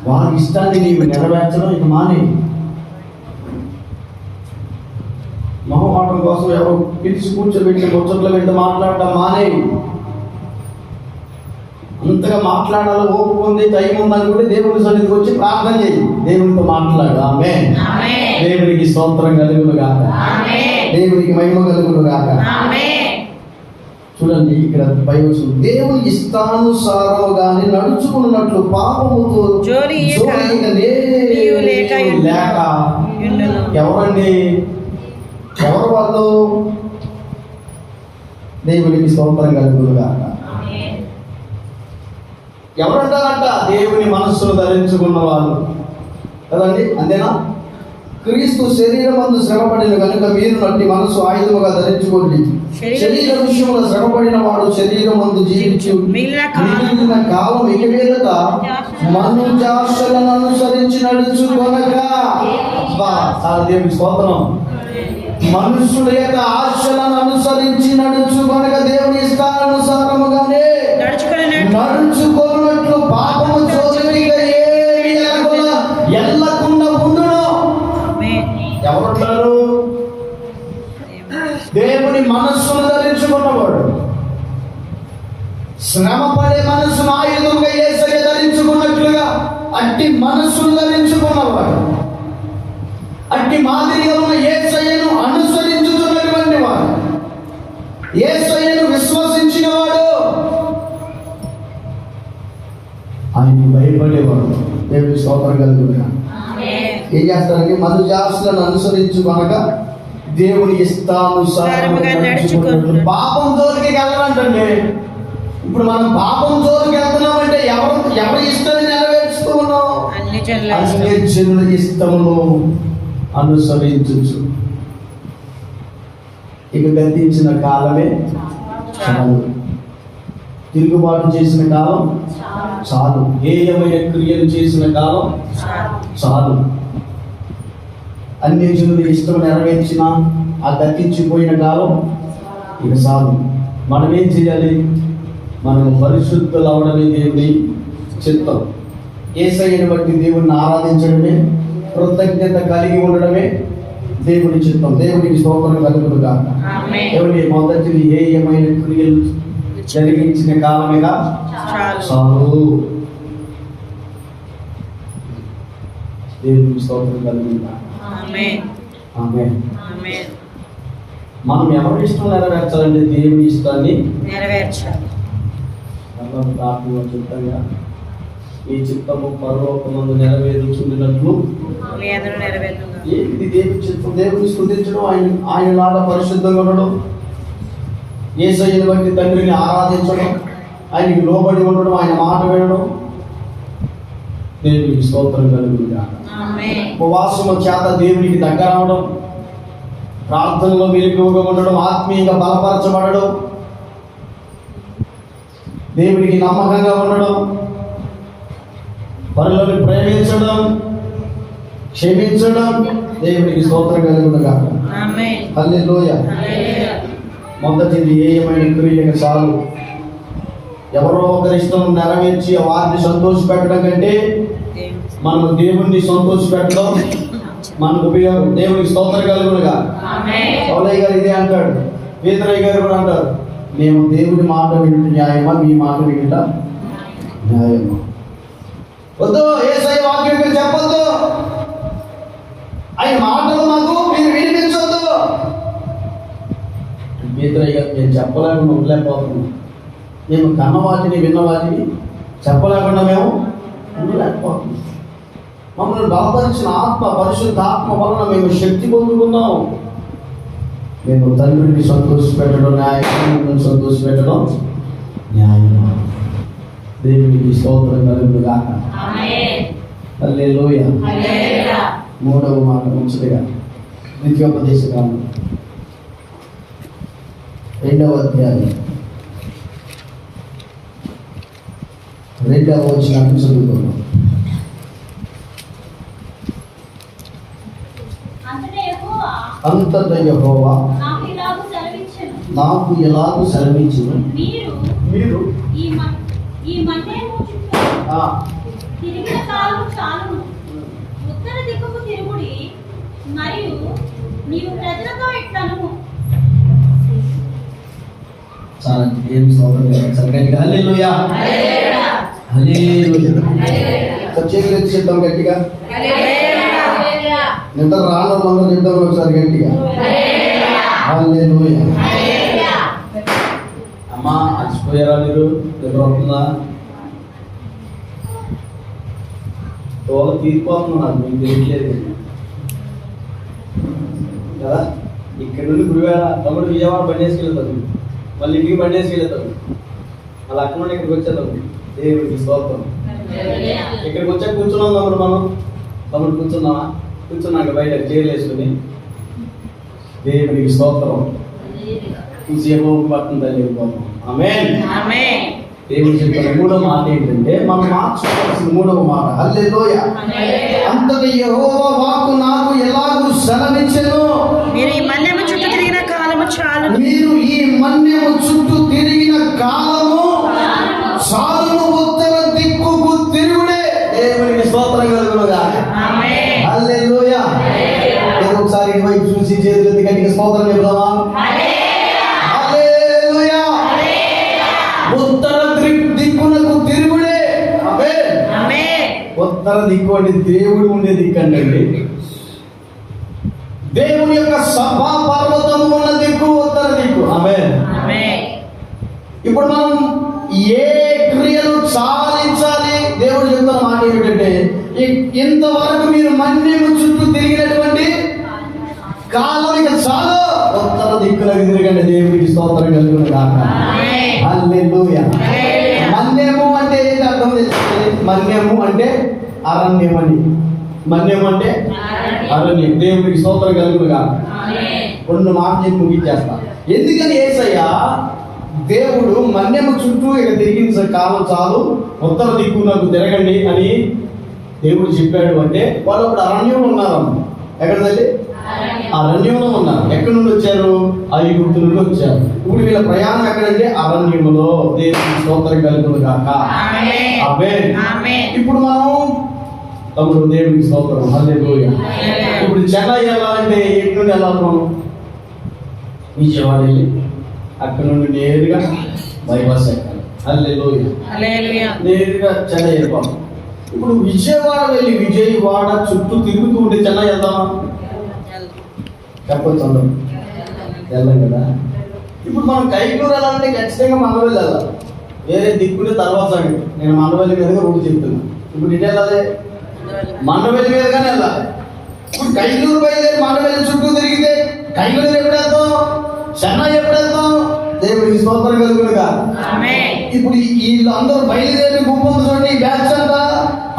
S1: వారి ఇష్టాన్ని నీవు నెరవేర్చడం ఇక మానే. మొహమాటం కోసం ఎవరు పిలిచి కూర్చోబెట్టి ముచ్చట్ల వెంట మాట్లాడటం మానే. అంతగా మాట్లాడాలో ఓపిక ఉంది, టైం ఉందని కూడా దేవుని సన్నిధికి వచ్చి ప్రార్థన చేయి, దేవునితో మాట్లాడు. ఆమేన్. దేవునికి స్తోత్రం కలుగునుగాక. దేవునికి మహిమ కలుగునుగాక. చూడండి ఇక్కడ బైబిల్, దేవుని ఇష్టానుసారముగానే నడుచుకున్నట్లు పాపముతో లేక ఎవరండి? ఎవరు వాళ్ళు? దేవునికి స్తోత్రం కలుగునుగాక. ఎవరంటారంట? దేవుని మనస్సును ధరించుకున్న వాళ్ళు కదండి, అంతేనా? క్రీస్తు శరీరమందు శ్రమపడిన కనుక మీరు నట్టి మనసు ఆయుధముగా ధరించుకోండి. శరీర విషయంలో శ్రమపడిన వాడు శరీరమందు జీవించు మిగిలిన కాలం ఇక మీదట మనుజాశలను అనుసరించి నడుచుకొనక. దేవుని స్తోత్రం. మనుషుల యొక్క ఆశలను అనుసరించి నడుచుకొనక దేవుని ఇష్టానుసారముగానే నడుచుకున్నట్లు పాపము చోదరిగా ఏమి ఎల్లకుండా ఉండును. ఎవరుంటారు? దేవుని మనస్సును ధరించుకున్నవాడు. శ్రమపడే మనస్సును ఆయుధంగా యేసయ్య ధరించుకున్నట్లుగా అట్టి మనస్సును ధరించుకున్నవాడు, అట్టి మాదిరిగా ఉన్న యేసయ్యను అనుసరించుతున్నటువంటి వాడు, యేసయ్యను విశ్వసించిన వాడు, ఆయన భయపడేవాడు. దేవుని స్తోత్రం కలుగునుగాక. ఏం చేస్తారంటే మనుజాసులను అనుసరించుకొనక దేవుని ఇష్టానుసారముగా నడుచుకున్నట్లు. పాపం జోలికి వెళ్ళాలంటే ఇప్పుడు మనం పాపం జోలికి వెళ్తున్నామంటే ఎవరి ఇష్టాన్ని నెరవేర్చుతూ ఉన్నాం? అన్ని జనుల ఇష్టమును అనుసరించు. ఇక గతించిన కాలమే చాలు, తిరుగుబాటు చేసిన కాలం చాలు, హేయమైన క్రియలు చేసిన కాలం చాలు. అన్ని జనుల ఇష్టం నెరవేర్చిన ఆ గతించిపోయిన కాలం ఇక చాలు. మనం ఏం చేయాలి? మనం పరిశుద్ధులు అవడమే దేవుని చిత్తం. యేసయ్యను బట్టి దేవుణ్ణి ఆరాధించడమే, కృతజ్ఞత కలిగి ఉండడమే దేవుని చిత్తం. దేవునికి స్తోత్రం కలుగునుగాక. దేవుని మొదటిది హేయమైన క్రియలు జరిగించిన కాలమేగా చాలు. దేవునికి స్తోత్రం కలుగునుగాక. మనం ఎవరి ఇష్టం నెరవేర్చాలంటే దేవుని ఇష్టాన్ని నెరవేర్చాలి. చిత్తంగా ఈ చిత్తము పరలోకమందు నెరవేరుచున్నట్లు ఏంటి దేవుని చిత్తం? దేవుని స్తుతించడం, ఆయనలాగా పరిశుద్ధంగా ఉండడం, యేసయ్యను బట్టి తండ్రిని ఆరాధించడం, ఆయనకి లోబడి ఉండడం, ఆయన మాట వినడం. దేవునికి స్తోత్రం కలుగునుగాక. ఉపవాసము చేత దేవునికి దగ్గర అవడం, ప్రార్థనలో మెలకువగా ఉండడం, ఆత్మీయంగా బలపరచబడడం, దేవునికి నమ్మకంగా ఉండడం, పరులను ప్రేమించడం, క్షమించడం. దేవునికి స్తోత్రం కలుగునుగాక. హల్లెలూయా. మొదటిది హేయమైన క్రియగా చాలు. ఎవరో ఒకరి ఇష్టం నెరవేర్చి వారిని సంతోషపెట్టడం కంటే మనము దేవుణ్ణి సంతోషపెట్టడం మనకు ఉపయోగం. దేవునికి స్తోత్రం కలుగునుగాక. పౌలయ్య గారు ఇదే అంటాడు, పీతరయ్య గారు కూడా అంటారు, మేము దేవుని మాట వింటే న్యాయమా, మీ మాట వింట న్యాయమా? వద్దు, యేసయ్య వాక్యం చెప్పొద్దు, ఆయన మాటలు మాకు మీరు వినిపించొద్దు. పీతరయ్య గారు నేను చెప్పలేకుండా ఉండలేకపోతున్నాం, మేము కన్న వాటిని విన్న వాటిని చెప్పలేకుండా మేము ఉండలేకపోతున్నాం. మమ్మల్ని బలపరిచిన ఆత్మ, పరిశుద్ధ ఆత్మ వలన మేము శక్తి పొందుకున్నాం. మేము తండ్రిని సంతోషపెట్టడం న్యాయం, సంతోషపెట్టడం న్యాయం. దేవునికి స్తోత్రం కలుగునుగాక. హల్లెలూయా. మూడవ మాట ముచ్చటగా ద్వితీయోపదేశ కాండం 2వ అధ్యాయం 2వ వచనాన్ని చదువుకున్నాం. అంతటా యెహోవా నాకు ఎలాగూ సెలవిచ్చును, మీరు
S3: ఈ మంటేము చుట్టూ తిరిగిన కాలము చాలును, ఉత్తర దిక్కుకు తిరుగుడి, మరియు నీవు ప్రజలతో ఇట్లను.
S1: చాలా ఏం గట్టిగా హల్లెలూయా, హల్లెలూయా. చేతులు చెప్తాం గట్టిగా, నిద్ర రాను మనం చెప్తాం ఒకసారి గట్టిగా హల్లెలూయా. అమ్మా అలసిపోయారా మీరు? నిద్ర వస్తుందా? తోల తీరిపోతున్నారు, మీకు తెలియలేదు కదా. ఇక్కడ నుండి గుడివేళ తమ్ముడు విజయవాడ బండి వేసుకెళ్తారు. మళ్ళీ ఇంటికి బండేసి వెళ్ళేద్దాం. మళ్ళీ అక్కడ నుండి ఇక్కడికి వచ్చేద్దాం. దేవుడికి స్తోత్రం. ఇక్కడికి వచ్చాక కూర్చున్నాం తమ్ముడు కూర్చున్నావా? కూర్చున్నాక బయట చీరలు వేసుకుని దేవుడికి స్తోత్రం. సేపు పడుతుంది తల్లి. ఆమేన్. దేవుడు చెప్పిన మూడవ మాట ఏంటంటే మనం మార్చుకోవాల్సిన మూడవ మాట హల్లెలూయా. అంతటి యెహోవా వాక్కు నాకు ఎలాగూ సెలవిచ్చెను,
S2: మీరు ఈ మన్యము చుట్టూ తిరిగిన కాలము చాలు.
S1: మీరు ఈ మన్యము చుట్టూ తిరిగిన కాలము చాలును, ఉత్తర దిక్కుకు తిరుగుడే. దేవునికి స్తోత్రం కలుగునుగాక.
S2: ఆమేన్.
S1: హల్లెలూయా. ఒకసారి ఇటువైపు చూసి చేతులు గట్టిగా స్తోత్రం చెప్దామా? హల్లెలూయా. ఉత్తర దిక్కునకు తిరుగుడే. ఆమేన్. ఉత్తర దిక్కు అంటే దేవుడు ఉండే దిక్కు అంటే దేవుని యొక్క సభా పర్వతం ఉన్న దిక్కు ఉత్తర దిక్కు. ఆమేన్. ఇప్పుడు మనం ఏ క్రియలు చాలించాలి? దేవుడు చెప్తున్న మాట ఏమిటంటే ఇంతవరకు మీరు మన్యము చుట్టూ తిరిగినటువంటి కాలం ఇక చాలు, ఉత్తర దిక్కులకు తిరగండి. దేవుడికి స్తోత్రం కలుగునుగాక. హల్లెలూయా. మన్యము అంటే ఏంటి అర్థం తెలుస్తుంది? మన్యము అంటే అరణ్యం అని. మన్యం అంటే అరణ్యం. దేవుడికి స్తోత్రం కలుగునుగాక. రెండు మాటలు చెప్పి ముగించేస్తా. ఎందుకని యేసయ్య దేవుడు మన్యము చుట్టూ ఇక తిరిగిన కాలం చాలు, ఉత్తర దిక్కు నాకు తిరగండి అని దేవుడు చెప్పాడు అంటే వాళ్ళు అప్పుడు అరణ్యంలో ఉన్నారు. ఎక్కడ తల్లి? అరణ్యంలో ఉన్నారు. ఎక్కడి నుండి వచ్చారు? ఐగుప్తు నుండి వచ్చారు. ఇప్పుడు వీళ్ళ ప్రయాణం ఎక్కడంటే అరణ్యంలో. దేవుడికి స్తోత్రం కలుగునుగాక. ఆమేన్. ఇప్పుడు మనం తమ్ముడు దేవుడికి స్తోత్రం. హల్లెలూయా. ఇప్పుడు చెన్నై వెళ్ళాలంటే ఎక్కడి నుండి వెళ్ళాలి? విజయవాడ వెళ్ళి అక్కడ నుండి నేరుగా బైపాస్ ఎక్కాలి. హల్లెలూయా. నేరుగా చెన్నై వెళ్ళిపోతాం. ఇప్పుడు విజయవాడ వెళ్ళి విజయవాడ చుట్టూ తిరుగుతూ ఉంటే చెన్నై వెళ్దామా? చెప్పొచ్చు అందరం. వెళ్ళాం కదా. ఇప్పుడు మనం కైకూరు వెళ్ళాలంటే ఖచ్చితంగా మండవల్లి వెళ్ళాలి. వేరే దిక్కుంటే తర్వాత సంగతి. నేను మండవల్లి మీదుగా రోడ్డు చెప్తున్నా. ఇప్పుడు ఇటు వెళ్ళాలి, మండవల్లి మీదుగానే వెళ్ళాలి. ఇప్పుడు కైకూరు బయలుదేరి మండవల్లి చుట్టూ తిరిగితే కైకూరు ఎప్పుడు వెళ్తాం? చెన్నై ఎప్పుడు వెళ్తాం? దేవుడికి స్తోత్రం కలుగునుగా. ఇప్పుడు వీళ్ళందరూ బయలుదేరి గుంపు చూడండి. ఈ బ్యాచ్ అంతా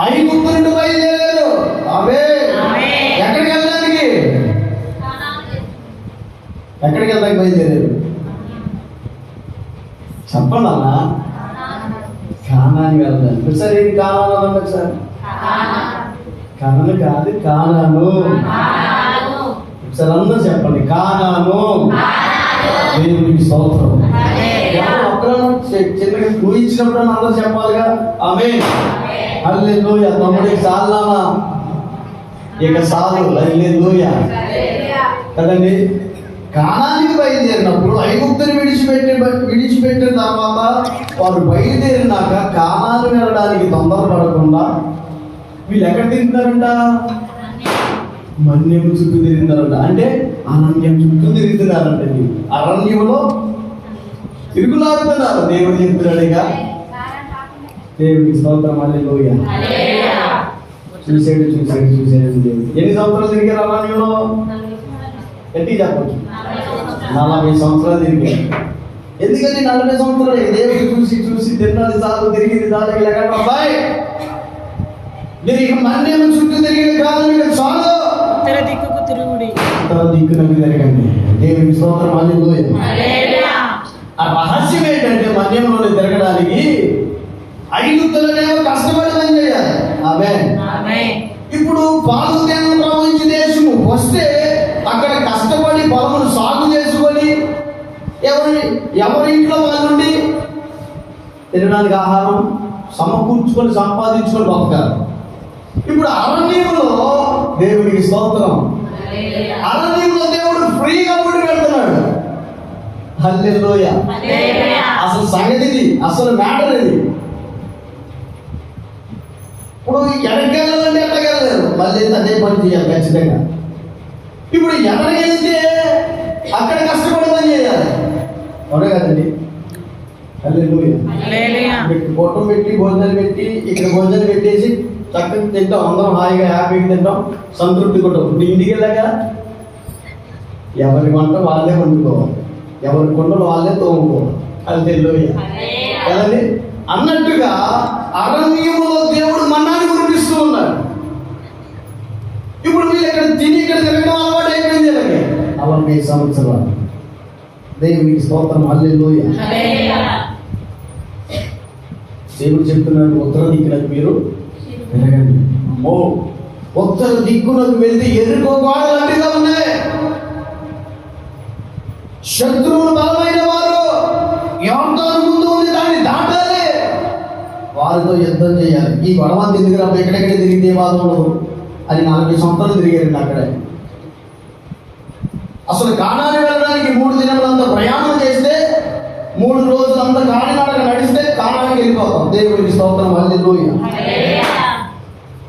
S1: ఐగుప్తు నుండి బయలుదేరారు. ఎక్కడికి వెళ్ళడానికి? ఎక్కడికి వెళ్ళడానికి బయలుదేరారు? చెప్పండి అన్న. కానానికి వెళ్తాను. సార్ ఏంటి కానాను అన్నది? సార్ కనను కాదు, కానాను. సార్ అందరూ చెప్పండి, కానాను. దేవునికి స్తోత్రం. చిన్నగా ఊహించినప్పుడు అందరూ చెప్పాలిగా. ఆమేన్. హల్లెలూయా. తమ్ముడికి చాలామా? ఇక చాలు. హల్లెలూయా కదండి. కానానికి బయలుదేరినప్పుడు ఐగుప్తుని విడిచిపెట్టిన తర్వాత వారు బయలుదేరినాక కానాను వెళ్ళడానికి తొందరపడకుండా వీళ్ళు ఎక్కడ తిరుగుతారంట? మన్యము చుట్టూ తిరుగుతారంట. అంటే అరణ్యం చుట్టూ తిరుగుతున్నారంట. అరణ్యంలో తిరుగులాడుతున్నారు. దేవుడు చెప్తున్నాడుగా. దేవుడికి స్తోత్రం. హల్లెలూయా. చూసాడు దేవుడు. ఎన్ని సంవత్సరాలు తిరిగారు అరణ్యంలో? గట్టి చెప్పచ్చు. 40 సంవత్సరాలు తిరిగారు. ఎందుకని 40 సంవత్సరాలు? దేవుడు చూసి తిన్నది చాలు, తిరిగింది చాలు. అబ్బాయి మీరు ఇక మన్యము చుట్టూ తిరిగిన కాలం ఇక చాలు,
S2: ఉత్తర దిక్కుకు తిరుగుడి.
S1: ఉత్తర దిక్కునకు తిరగండి. దేవుడికి స్తోత్రం. హల్లెలూయా. ఆ రహస్యం ఏంటంటే మన్యంలోనే తిరగడానికి ఐగుప్తులనేమో కష్టపడి పని చేయాలి. ఆమేన్. ఇప్పుడు పాలు తేనె ప్రవహించే దేశము వస్తే అక్కడ కష్టపడి పొలమును సాగు చేసుకొని ఎవరి ఇంట్లో వాళ్ళుండి తినడానికి ఆహారం సమకూర్చుకొని సంపాదించుకొని బతకాలి. ఇప్పుడు అరణ్యంలో దేవుడికి స్తోత్రం. అరణ్యంలో దేవుడు ఫ్రీగా పుట్టి పెడుతున్నాడు. హల్లెలూయా. అసలు సంగతి ఇది, అసలు మ్యాటర్ ఇది. ఇప్పుడు ఎడకెళ్ళాలంటే ఎట్టగలలేదు, మళ్ళీ అదే పని చేయాలి ఖచ్చితంగా. ఇప్పుడు ఎవరికి వెళ్తే అక్కడ కష్టపడి పని చేయాలి. అవునే కదండి. హల్లెలూయా. ఫోటో పెట్టి భోజనాలు పెట్టి ఇక్కడ భోజనాలు పెట్టేసి చక్కగా తింటాం, అందరం హాయిగా హ్యాపీగా తింటాం, సంతృప్తి కొట్టాం. ఇప్పుడు ఇంటికి వెళ్ళాక ఎవరి వంట వాళ్ళే వండుకోవాలి. ఎవరి కొండలు వాళ్ళే తోముకోవాలి. హల్లెలూయా. కదండి అన్నట్టుగా అరణ్యములో దేవుడు మన్నాని కురిపిస్తూ ఉన్నాడు. ఇప్పుడు వీళ్ళు ఇక్కడ తిని ఇక్కడ తిరగడం అలవాటు అయిపోయింది. 40 సంవత్సరాలు. దేవునికి స్తోత్రం. హల్లెలూయా. దేవుడు చెప్తున్నాడు, ఉత్తర దిక్కునకు మీరు తిరగండి. అమ్మో, ఉత్తర దిక్కునకు వెళ్తే ఎరుకో గోడలంటిగా ఉన్నాయి. శత్రువులు బలమైన వారు, యోర్దాను ముందు ఉంది, దాన్ని దాటాలి, వారితో యుద్ధం చేయాలి. ఈ గొడవ తిరిగిరా ఎక్కడెక్కడ తిరిగితే వాదములు అని 40 సంవత్సరాలు తిరిగారండి అక్కడే. అసలు కానాని వెళ్ళడానికి 3 దినములంతా ప్రయాణం చేస్తే 3 రోజులంతా కాలినడక నడిస్తే కానానికి వెళ్ళిపోతాం. దేవునికి స్తోత్రం. హల్లెలూయా.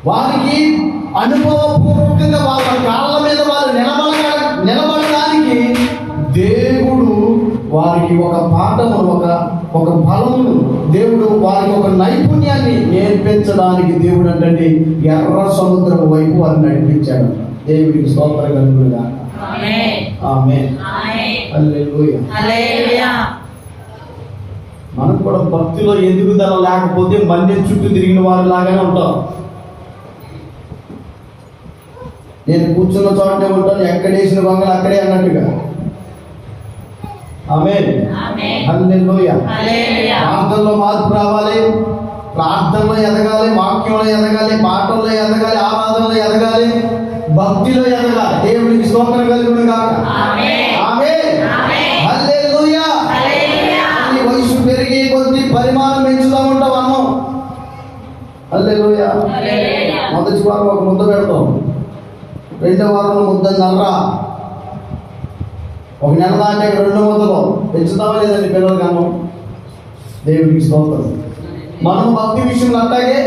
S1: వారికి అనుభవపూర్వకంగా వాళ్ళ కాళ్ళ మీద వాళ్ళు నిలబడడానికి దేవుడు వారికి ఒక పాఠమును, ఒక బలమును, దేవుడు వారికి ఒక నైపుణ్యాన్ని నేర్పించడానికి దేవుడు అంటే ఎర్ర సముద్రం వైపు వారిని నడిపించాడు. దేవుడికి స్తోత్రం కలుగునుగా. ఆమేన్. హల్లెలూయా. మనం కూడా భక్తిలో ఎదుగుదల లేకపోతే మళ్ళీ చుట్టూ తిరిగిన వారు లాగానే ఉంటాం. నేను కూర్చున్న చోటే ఉంటాను, ఎక్కడేసిన గొంగలు అక్కడే అన్నట్టుగా. ఆమేన్. హల్లెలూయా. ప్రార్థనలో మార్పు రావాలి, ప్రార్థనలో ఎదగాలి, వాక్యంలో ఎదగాలి, పాటల్లో ఎదగాలి, ఆరాధనలో ఎదగాలి, భక్తిలో ఎదగాలి. దేవునికి స్తోత్రం కలుగును గాక. ఆమేన్. హల్లెలూయా. నీ వయసు పెరిగే కొద్ది పరిమాణం పెంచుతూ ఉంటాం అన్నం. హల్లెలూయా. మొదటి వారం ఒక ముద్ద పెడతాం, 2వ వారంలో ముద్దన్నర, 1 నెల దాటే 2 ముద్దలు పెంచుతామా లేదండి పిల్లలకి అన్నం. దేవునికి స్తోత్రం. మనం భక్తి విషయంలో అట్లాగే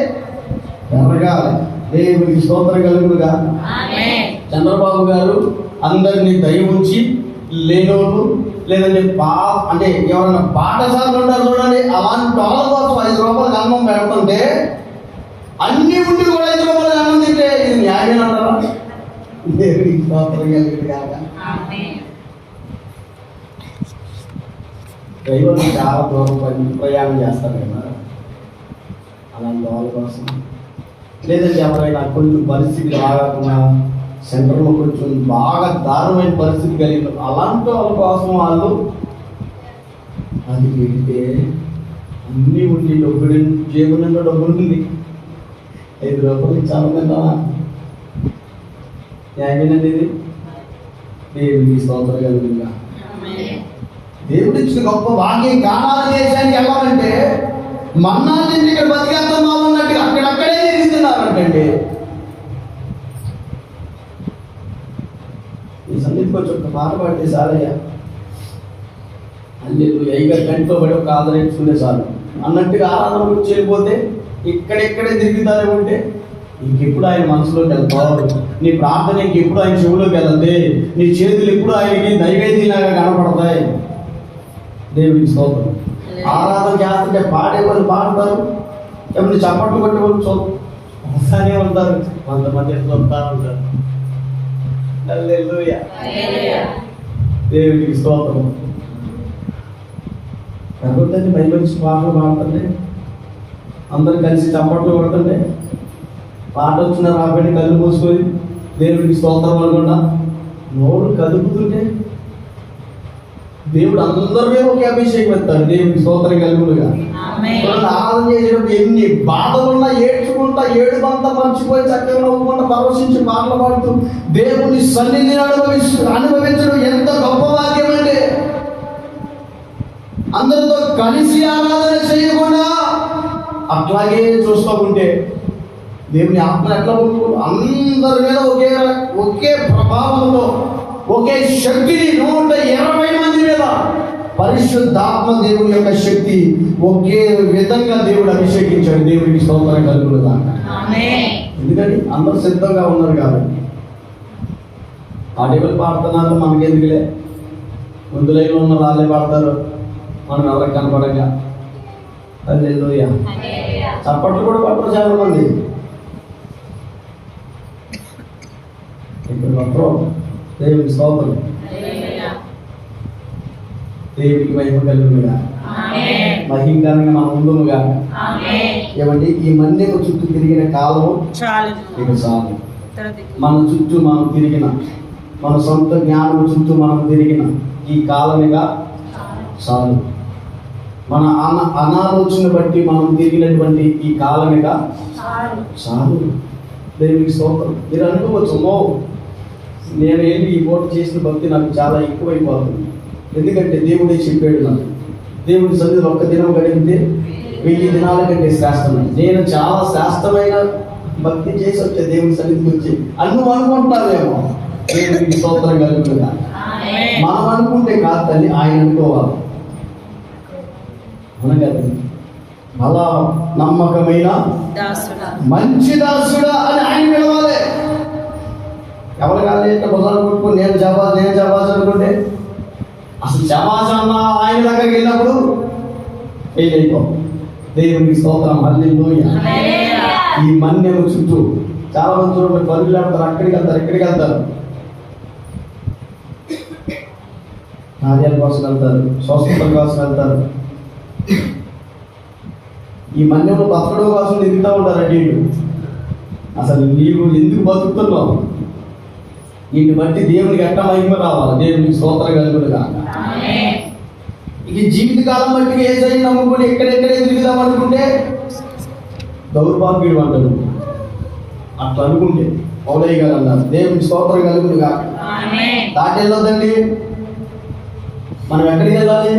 S1: ఎరగాలి. దేవునికి స్తోత్రం కలుగునుగా. చంద్రబాబు గారు అందరినీ దయ ఉంచి లేనోళ్ళు లేదంటే అంటే ఎవరైనా పాఠశాలలు ఉంటారు చూడండి, అలాంటి వాళ్ళ కోసం 5 రూపాయలకు అన్నం పెడుతుంటే అన్ని ఉండి కూడా 5 రూపాయలకు అన్నం తింటే ఇది న్యాయం అంటారా? దేవునికి స్తోత్రం కలుగునుగా. డ్రైవర్లు చాలా దూరం ప్రయాణం చేస్తారు కదా, అలాంటి వాళ్ళ కోసం లేదంటే ఎవరైనా కొంచెం పరిస్థితి బాగా సెంటర్లో కొంచెం బాగా దారుణమైన పరిస్థితి కలిగిన అలాంటి వాళ్ళ కోసం వాళ్ళు అది పెడితే అన్నీ ఉండి డబ్బులు జేబు నిండా డబ్బులు ఉంది, 5 రూపాయలకి చాలా తింటావా? న్యాయమేనండి ఇది? దేవుడికి స్తోత్రం కలుగునుగా. దేవుడు ఇచ్చిన గొప్ప భాగ్యం. కానాను దేశానికి వెళ్ళాలంటే మన్నా తిండి ఇక్కడ బతికేస్తాం ఉన్నట్టుగా అక్కడక్కడే తిరుగుతున్నారంటండి. ఈ సన్నిధికి వచ్చి ఒక పాట పాడితే సారయ్యా, అన్ని 5 గంటలో పడి ఒక ఆదరణ ఇచ్చుకునే చాలు అన్నట్టుగా ఆరాధన గురించి వెళ్ళిపోతే ఇక్కడెక్కడే తిరుగుతారే ఉంటే ఇంకెప్పుడు ఆయన మనసులోకి వెళ్తావు, నీ ప్రార్థన ఇంకెప్పుడు ఆయన చెవులోకి వెళ్తే, నీ చేతులు ఎప్పుడు ఆయనకి నైవేద్యంలాగా కనపడతాయి. దేవుడికి స్తోత్రం. ఆరాధన చేస్తుంటే పాడేవాళ్ళు పాడతారు, ఎవరిని చప్పట్లు కొట్టేవాళ్ళు వస్తానే ఉంటారు, కొంతమంది వస్తూ ఉంటారు. హల్లెలూయా. దేవుడికి స్తోత్రం. కాబట్టి మంచి పాటలు పాడుతుంటే అందరు కలిసి చప్పట్లు కొడుతుంటే పాట వచ్చిన రాబడి కళ్ళు మూసుకొని దేవుడికి స్తోత్రం అనుకుంటా నోరు కదుపుతుంటే దేవుడు అందరినీ ఒకే అభిషేకం ఇస్తాడు. దేవుడికి స్తోత్రం కలుగునుగా. ఆరాధన చేసేటప్పుడు ఎన్ని బాధలున్నా ఏడ్చుకుంటా ఏడుబంతా మర్చిపోయి చక్కగా నవ్వుకుంటా పరవశించి పాటలు పాడుతూ దేవుని సన్నిధిని అనుభవించడం ఎంత గొప్ప భాగ్యం అంటే, అందరితో కలిసి ఆరాధన చేయకుండా అట్లాగే చూస్తూ ఉంటే దేవుని ఆత్మ ఎట్లా ఉంటుంది? అందరి మీద ఒకే ప్రభావంలో ఒకే శక్తిని 120 మంది మీద పరిశుద్ధాత్మ దేవుని యొక్క శక్తి ఒకే విధంగా దేవుడు అభిషేకించాడు. దేవుడికి స్తోత్రం కలుగునుగా. ఎందుకంటే అందరూ సిద్ధంగా ఉన్నారు కాబట్టి. పాటలు పాడుతున్నారు, మనకెందుకులే, ముందు లైన్లో ఉన్న వాళ్ళే పాడతారు, మనం ఎవరికి కనపడంగా. హల్లెలూయా. చప్పట్లు కూడా పడతారు చాలా మంది. ఇప్పుడు పట్టరు. దేవుని స్తోత్రం. దేవుడికి మహిమ కలుగునుగా, మహిమకరంగా మనం ఉండునుగా. ఏమండి, ఈ మన్యము చుట్టూ తిరిగిన కాలం
S2: చాలు.
S1: ఇక చాలు.
S2: ఉత్తర దిక్కు
S1: మన చుట్టూ మనం తిరిగిన, మన సొంత జ్ఞానం చుట్టూ మనం తిరిగిన ఈ కాలమిగా చాలు. మన అనాలోచన బట్టి మనం తిరిగినటువంటి ఈ కాలమిగా చాలు. దేవునికి స్తోత్రం. మీరు అనుకోవచ్చు, నేను వెళ్ళి ఈ పూట చేసిన భక్తి నాకు చాలా ఎక్కువైపోతుంది. ఎందుకంటే దేవుడే చెప్పాడు నాకు, దేవుడి సన్నిధిలో ఒక్క దినం గడిపితే 1000 దినాల కంటే శ్రేష్టమైన. నేను చాలా శ్రేష్టమైన భక్తి చేసి వచ్చే దేవుడి సన్నిధికి వచ్చి అనుకుంటారేమో. దేవుడికి స్తోత్రం కలుగుతుందా? మనం అనుకుంటే కాదు తల్లి, ఆయన అనుకోవాలి. మన కదండి, అలా నమ్మకమైన
S2: దాసుడా,
S1: మంచి దాసుడా అని ఆయన పిలవాలి. ఎవరు కానీ ఇట్లా బుర్రలు కొట్టుకుని నేను జవాజ్ అనుకుంటే అసలు జవాజ్ అన్న ఆయన దగ్గరికి వెళ్ళినప్పుడు ఫెయిల్ అయిపో. దేవునికి స్తోత్రం, హల్లెలూయా. ఈ మన్యము చుట్టూ చాలా మంది చూడండి, పరుగులు ఆడతారు, అక్కడికి వెళ్తారు, ఇక్కడికి వెళ్తారు, కార్యాల కోసం వెళ్తారు, స్వస్థతల కోసం వెళ్తారు. ఈ మన్యంలో బతకడం కోసం తిరుగుతూ ఉంటారండి వీళ్ళు. అసలు నీవు ఎందుకు బతుకుతున్నావు? వీటిని బట్టి దేవునికి ఎట్ట మహిమ రావాలి. దేవునికి స్తోత్రం కలుగునుగా. ఇక జీవితకాలం బట్టి ఏసై నమ్ముకుని ఎక్కడెక్కడే తిరుగుదాం అనుకుంటే దౌర్భాగ్యుడు అంటారు. అట్లా అనుకుంటే పౌలయ్య గారు అన్నారు, దేవునికి స్తోత్రం కలుగునుగా. దాటి వెళ్ళొద్దండి. మనం ఎక్కడికి వెళ్ళాలి?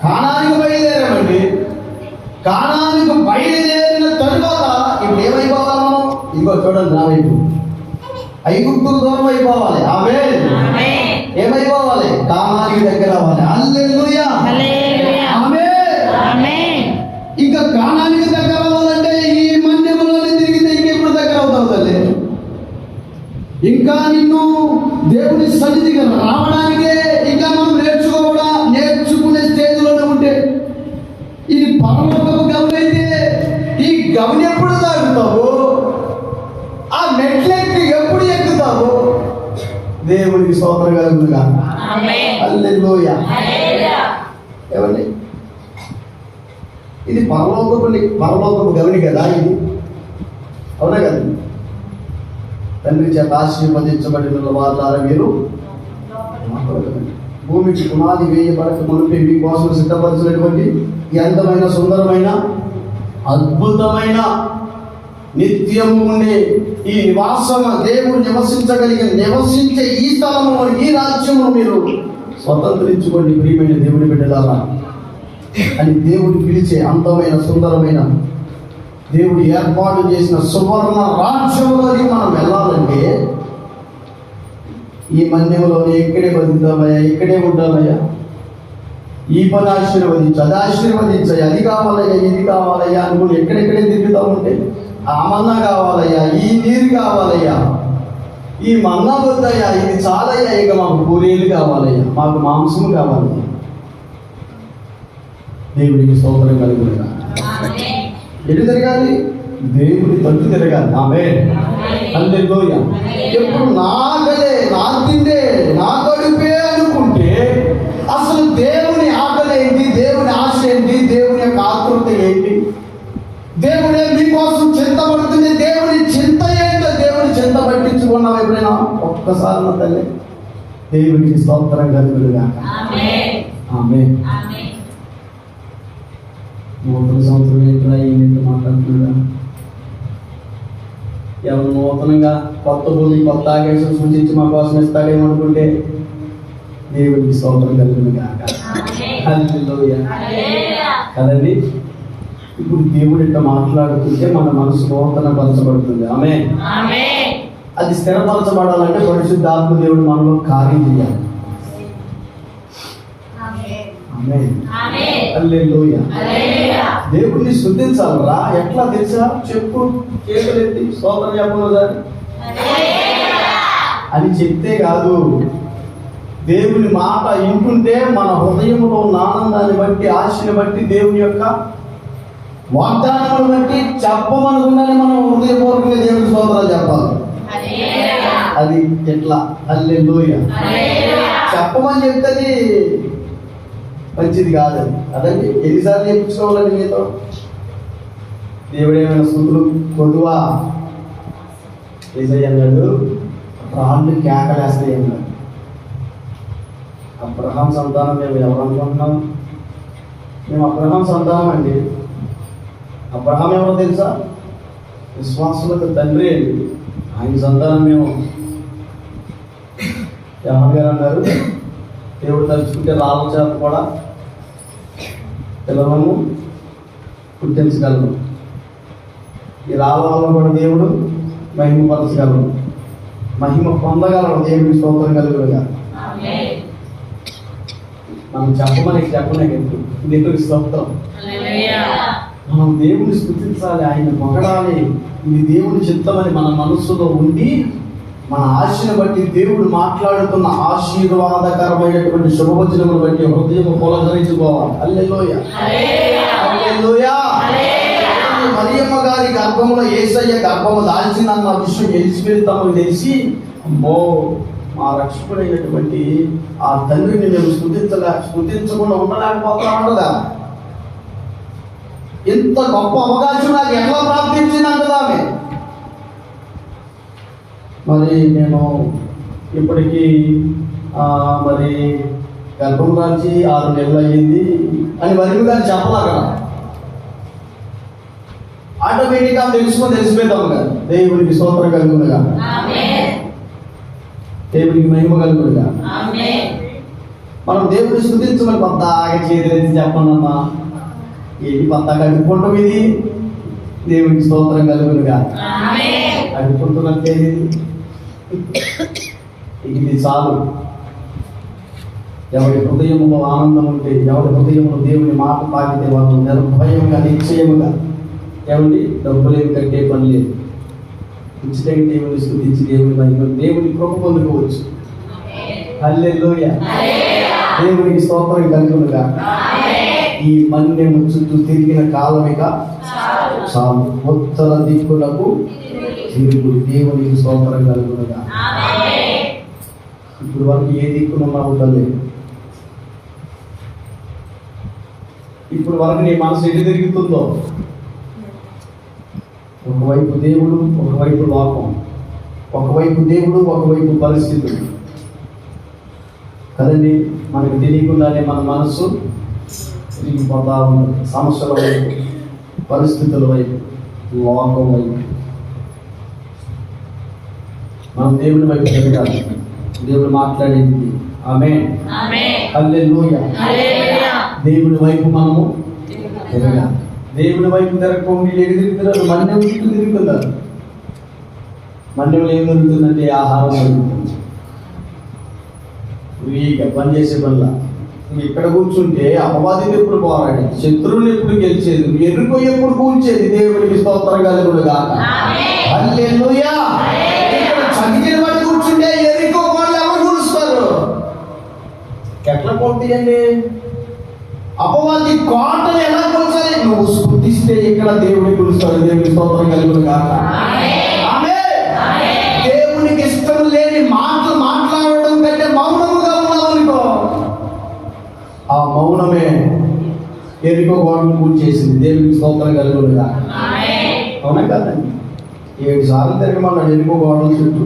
S1: కానానికి బయలుదేరామండి. కానానికి బయలుదేరిన తరువాత ఇప్పుడు ఏమైపోవాలి మనం? ఇదిగో చూడండి, నా వైపు ఐగుప్తుకు దూరం అయిపోవాలి. ఆమేన్. ఏమైపోవాలి? కానానికి దగ్గర అవ్వాలి. హల్లెలూయా. ఆమేన్. ఇంకా కానానికి దగ్గర అవ్వాలంటే ఈ మన్యములోనే తిరిగితే ఇంకెప్పుడు దగ్గర అవుతావు తల్లి? ఇంకా నిన్ను దేవుని సన్నిధికి రావడానికే ఇంకా మనం నేర్చుకునే స్టేజ్లోనే ఉంటే, ఇది పరలోకపు గమని అయితే ఈ గమని ఎప్పుడు తాగుతావు? ఆ మెట్లెక్కి ఎప్పుడు ఎక్కుతావు? దేవునికి స్తోత్రం కలుగునుగా. హల్లెలూయా. ఏమండి, ఇది పరలోకపు గమని కదా ఇది, అవునా కదండి? తండ్రి చేత ఆశీర్వదించబడిన వాళ్ళారా మీరు? భూమికి పునాది వేయబడక మునిపే మీకోసం సిద్ధపరచినటువంటి ఈ అందమైన, సుందరమైన, అద్భుతమైన, నిత్యము ఉండే ఈ నివాసము, దేవుడు నివసించే ఈ స్థలము, ఈ రాజ్యము మీరు స్వతంత్రించుకోండి ప్రియమైన దేవుని బిడ్డలారా అని దేవుడు పిలిచే అందమైన, సుందరమైన, దేవుడు ఏర్పాటు చేసిన సువర్ణ రాజ్యంలోకి మనం వెళ్ళాలంటే ఈ మన్యంలోనే ఇక్కడే బతుకుతామయ్యా, ఇక్కడే ఉంటామయ్యా, ఈ పని ఆశీర్వదించు, అది ఆశీర్వదించయ్యా, అది కావాలయ్యా, ఇది కావాలయ్యా అనుకుని ఎక్కడెక్కడే తిరుగుతూ ఉంటే ఆ మన్నా కావాలయ్యా, ఈ నీరు కావాలయ్యా, ఈ మన్నా వద్దయ్యా, ఇది చాలయ్యా, ఇక మాకు పూరీలు కావాలయ్యా, మాకు మాంసము కావాలయ్యా. దేవుడికి స్తోత్రం కలుగునుగా. ఎటు తిరగాలి? దేవుడి తట్టు తిరగాలి. ఆమేన్. హల్లెలూయా. ఎప్పుడు నాకలే, నా తిండే, నా కడుపే అనుకుంటే అసలు దేవుని ఆకలి ఏంటి, దేవుని ఆశ ఏంటి, దేవుని యొక్క ఆతృత ఏంటి, దేవుడే మీకోసం చింతపడుతుంది, దేవుని చింత ఏంటో దేవుని చింత పట్టించుకున్నావు ఎప్పుడైనా? ఒక్కసారి నా తల్లి. దేవునికి స్తోత్రం కలుగునుగా. ఆమేన్. నూతన సంవత్సరం ఏంటో ఏంటో మాట్లాడుతున్నా. ఎవరు నూతనంగా కొత్త భూమి, కొత్త ఆకాశం సూచించి మా కోసం ఇస్తాడేమో అనుకుంటే దేవుడికి స్తోత్రం కలుగునుగా. హల్లెలూయా. కదండి, ఇప్పుడు దేవుడు ఇట్లా మాట్లాడుతుంటే మన మనసు నూతన పరచబడుతుంది. ఆమేన్. అది స్థిరపరచబడాలంటే పరిశుద్ధాత్మ దేవుడు మనలో కార్యం చేయాలి. హల్లెలూయా. దేవుడిని స్తుతించాలరా? ఎట్లా తెలుసా? చెప్పు, చేతులెత్తి స్తోత్రం చెప్పను అని చెప్తే కాదు. దేవుని మాట వింటుంటే మన హృదయంలో ఉన్న ఆనందాన్ని బట్టి, ఆశని బట్టి, దేవుని యొక్క వాగ్దానాలను బట్టి చెప్పమనుకున్నానే మనం హృదయపూర్వకంగా దేవుని స్తోత్రాలు చెప్పాలి. అది ఎట్లా? హల్లెలూయా. చెప్పమని చెప్తే మంచిది కాదు అదండి. ఎన్నిసార్లు చెప్పించుకోవాలండి మీతో? దేవుడేమైనా స్థుతులు కొద్దువా ఏసయ్య అన్నాడు, రాళ్ళు కేకలేస్తాయి అన్నాడు. అబ్రహాం సంతానం మేము ఎవరు అనుకుంటున్నాం? మేము అబ్రహాం సంతానం అండి. అబ్రహాం ఎవరో తెలుసా? విశ్వాసులకు తండ్రి అండి. ఆయన సంతానం మేము. యెహోవా గారు అన్నారు, దేవుడు తలుచుకుంటే రాళ్ళ చేత కూడా పిల్లలను పుట్టించగలరు. ఈ రాళ్ళ వల్ల కూడా దేవుడు మహిమపరచగలరు, మహిమ పొందగలరు. దేవుడికి స్తోత్రం కలుగునుగా. మనం చెప్పనే దేవుడికి స్తోత్రం. మనం దేవుని స్తుతించాలి, ఆయన పొగడాలి. ఇది దేవుని చిత్తమని మన మనస్సులో ఉండి మన ఆశను బట్టి దేవుడు మాట్లాడుతున్న ఆశీర్వాదకరమైనటువంటి శుభవచనములు బట్టి హృదయం పులకరించుకోవాలి. హల్లెలూయా, హల్లెలూయా. మరియమ్మ గారి గర్భంలో యేసయ్య గర్భము దాల్చిందన్న విషయం ఎలిజబెత్ తెలిసి, అమ్మో మా రక్షకుడైనటువంటి ఆ తండ్రిని మేము స్తుతించకుండా ఉండలేకపోతా ఉండదా? ఎంత గొప్ప అవకాశం నాకు ఎలా ప్రాప్తించింది కదా ఆమె. మరి నేను ఇప్పటికీ మరి గర్భం కాల్చి 6 నెలలు అయ్యింది అని వరకు గారు చెప్పలేక ఆటోమేటిక్గా తెలిసిపోతాము కదా. దేవునికి స్తోత్రం కలుగునుగా, దేవునికి మహిమ కలుగునుగా. మనం దేవుడిని స్తుతించమని కొత్తగా చేతులెత్తి చెప్పండమ్మా. ఏంటి కొత్త కడుక్కుంటాం? ఇది దేవునికి స్తోత్రం కలుగునుగా. కడుక్కుంటున్నట్టే ఇది చాలు. ఎవరి హృదయంలో ఆనందం ఉంటే, ఎవరి హృదయంలో దేవుని మాట తాకితే వాళ్ళు నిర్భయంగా నిశ్చయముగా ఏమండి డబ్బులేమి కట్టే పని లేదు. ఉచితంగా దేవుని స్తుతించి దేవుని మహిమ దేవుని కృప పొందుకోవచ్చు. హల్లెలూయా, దేవునికి స్తోత్రం కలుగునుగా. ఈ మన్నెము చుట్టూ తిరిగిన కాలమిక చాలు, ఉత్తర దిక్కులకు తిరుగు. దేవునికి స్తోత్రం కలుగునుగా. ఇప్పుడు వరకు ఏ దిక్కునున్నా ఉండలేదు. ఇప్పుడు వరకు నీ మనసు ఎటు తిరుగుతుందో, ఒకవైపు దేవుడు, ఒకవైపు లోకం, ఒకవైపు దేవుడు, ఒకవైపు పరిస్థితులు కదండి. మనకు తెలియకుండానే మన మనస్సు తిరిగిపోతా ఉంది. సమస్యల వైపు, పరిస్థితుల వైపు, లోకం వైపు. మనం దేవుని వైపు తిరగాలి. దేవుడు మాట్లాడేది ఆమేన్, హల్లెలూయా. దేవుని వైపు మనము తిరగాలి. దేవుని వైపు తిరగకుండా ఎటు తిరుగుతున్నారు? మన్యం చుట్టూ తిరుగుతున్నారు. మన్యంలో ఏం దొరుకుతుందంటే ఆహారం దొరుకుతుంది. ఫ్రీగా పనిచేసే పనుల ఇక్కడ కూర్చుంటే అపవాదిని ఎప్పుడు పోరాడి, శత్రువుని ఎప్పుడు గెలిచేది, ఎరుకు ఎప్పుడు కూర్చేది. దేవుడికి స్తోత్రం కలుగునుగా. హల్లెలూయా. ఇక్కడ చదివిన వాడు కూర్చుంటే ఎరుకో వాళ్ళు ఎవరు కూలుస్తారు? ఎట్లా కొట్టియండి? అపవాది కోటలు ఎలా కూర్చాలి? నువ్వు స్తుతిస్తే ఇక్కడ దేవుడిని కూలుస్తాడు. దేవుడికి స్తోత్రం కలుగునుగా. దేవునికి ఇష్టం లేని మాటలు మాట్లాడడం కంటే మౌనముగా ఉన్నావనుకో, ఆ మౌనమే ఎరుకో గోడను కూల్చేసింది. దేవునికి స్తోత్రం కలుగునుగా. అవునా కదండి? 7 సార్లు తిరగమన్నాడు ఎరుకో గోడల చుట్టూ.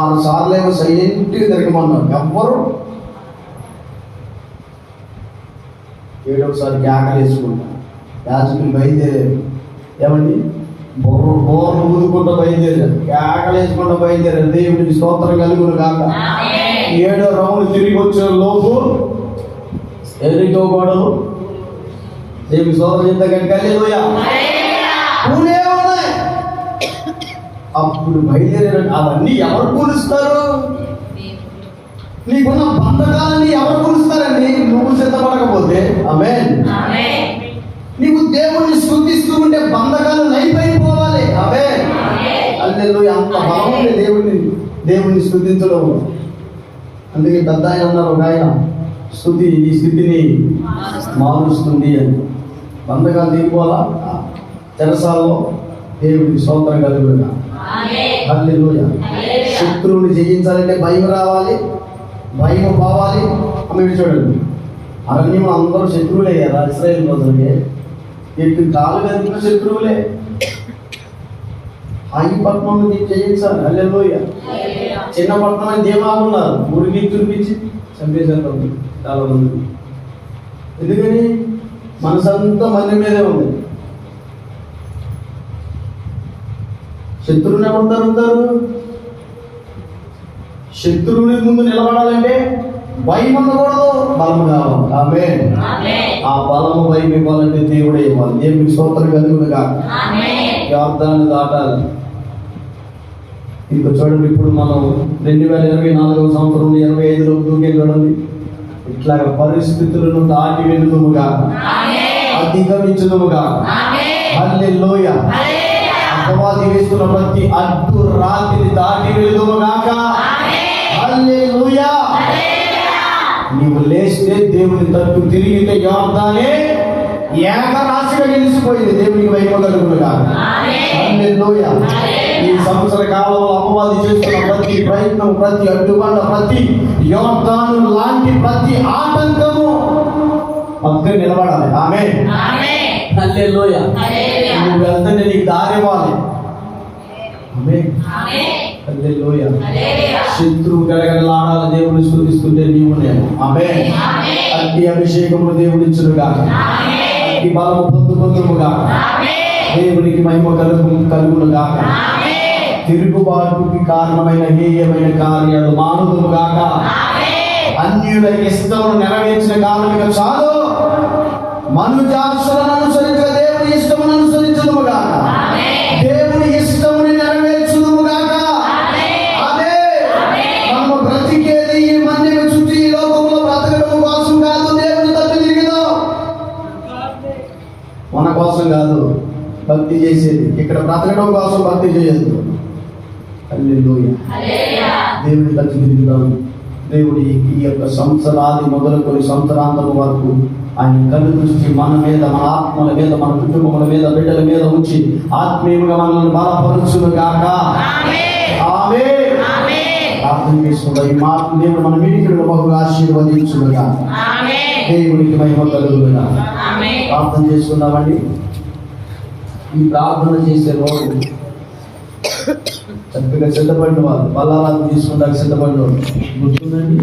S1: 6 సార్లు ఏమో సైలెంట్గా తిరగమన్నాడు. ఎవ్వరు 7వసారి కేకలేసుకుంటారు. యాజకులు బయలుదేరారు. ఏమండి బోర్లు ఊదుకుంటూ బయలుదేరారు, కేకలేసుకుంటూ బయలుదేరారు. దేవుడికి స్తోత్రం కలుగును కాక. 7వ రౌండ్ తిరిగి వచ్చే లోపు ఎరుకో గోడలు దేవుని స్తోత్రం చెప్తా హల్లెలూయా పూనే ఉన్నాయి. అప్పుడు బయలుదేరారు. అవన్నీ ఎవరు కూలుస్తారు? నీకున్న బంధకాలన్నీ ఎవరు కూలుస్తారండి? నువ్వు సిద్ధపడకపోతే. ఆమేన్. నీవు దేవుణ్ణి స్తుతిస్తూ ఉంటే బంధకాలు నైపోవాలి. ఆమేన్, హల్లెలూయా. అంత బలం ఉంది దేవుణ్ణి స్తుతించడం. అందుకే పెద్ద ఆయన అన్నారు, ఒక ఆయన, స్తుతి ఈ స్థితిని మారుస్తుంది అని. బంధకాలు తీసుకోవాలా? చెరసాలలో దేవుడికి స్తోత్రం కలుగునుగా. హల్లెలూయా. శత్రువుని జయించాలంటే భయం రావాలి, భయం పోవాలి. మీరు చూడండి, అరణ్యంలో అందరూ శత్రువులే కదా ఇశ్రాయేల్ ప్రజలకి. ఎటు కాలు కదిపిన శత్రువులే. ఈ పట్టణం చేయించాలి. హల్లెలూయా. చిన్న పట్టణం దేవాలన్నారు, ఊరికి చూపించి చంపేశారు చాలా మంది. ఎందుకని మనసంతా మంది మీదే ఉంది. శత్రువుని ఎవరు తరుగుతారు? శత్రువుని ముందు నిలబడాలంటే భయం ఉండకూడదు, బలము కావాలి. ఆమేన్. ఆ బలము భయం ఇవ్వాలంటే దేవుడే ఇవ్వాలి. దేవునికి స్తోత్రం కలుగునుగా. యోర్దాను దాటాలి. ఇంకా చూడండి, ఇప్పుడు మనం 2024 సంవత్సరం 25లో దూకే చూడండి. ఇట్లాగ పరిస్థితులను దాటి వెళ్తుముగా, అధిగమించుదుముగా. హల్లెలూయా. అపవాది వేస్తున్న ప్రతి అడ్డు రాత్రిని దాటి వెళ్తుముగాక. హల్లెలూయా. నీవు లేస్తే దేవుని తట్టు తిరిగితే యోర్దానే ఏకరాశిగా నిలిచిపోయింది. దేవునికి వైపు కలుగునుగా. హల్లెలూయా. ఈ సంవత్సర కాలంలో అపవాది చేస్తున్న ప్రతి ప్రయత్నం, ప్రతి అడ్డుబండ, ప్రతి యోర్దాను లాంటి ప్రతి ఆటంకము పక్కన నిలబడాలి. ఆమేన్. హల్లెలూయా. నువ్వు వెళ్తుంటే నీకు దారి ఇవ్వాలి. ఆమేన్. హల్లెలూయా. శత్రువు గడగడలాడాలి దేవుని స్తుతిస్తుంటే నీవు నేను. ఆమేన్. అట్టి అభిషేకము దేవుడిచ్చునుగా, అట్టి బలము పొందుకొందుముగా. దేవునికి మహిమ కలుగునుగా. తిరుగుబాటుకి కారణమైన హేయమైన కార్యాలు మానుదుముగాక. అన్యుల ఇష్టమును నెరవేర్చిన కారణంగా చాలు. మనుజాసులను అనుసరించక దేవుని ఇష్టమును అనుసరించుదుముగాక. దేవుని ఇష్టముని నెరవేర్చుదుముగాక. అదే మనము బ్రతికేది ఈ మన్యము చుట్టూ ఈ లోకంలో బ్రతకడం కోసం కాదు. దేవుని తట్టు తిరిగిదో మన కోసం కాదు భక్తి చేసేది. ఇక్కడ బ్రతకడం కోసం భక్తి చేయొద్దు. హల్లెలూయా. దేవుని తట్టు తిరుగుదాం. దేవుడి ఈ యొక్క సంవత్సరాది మొదలుకొని సంవత్సరాంతం వరకు ఆయన కళ్ళు దృష్టి మన మీద, మన ఆత్మల మీద, మన కుటుంబముల మీద, బిడ్డల మీద ఉంచి ఆత్మీయంగా మనల్ని బలపరుచునుగాక. ఆమేన్. ప్రార్థన చేసుకుందాం. ఈ మాటలు దేవుడు మన మీటింగ్లో బహుగా ఆశీర్వదించునుగా. దేవునికి మహిమ కలుగునుగా. ప్రార్థన చేసుకుందామండి. ఈ ప్రార్థన చేసే రోజు చక్కగా సిద్ధపడిన వాళ్ళు, బలాలను తీసుకుంటానికి సిద్ధపడిన వాళ్ళు గుర్తుందండి.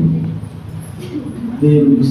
S1: దేవునికి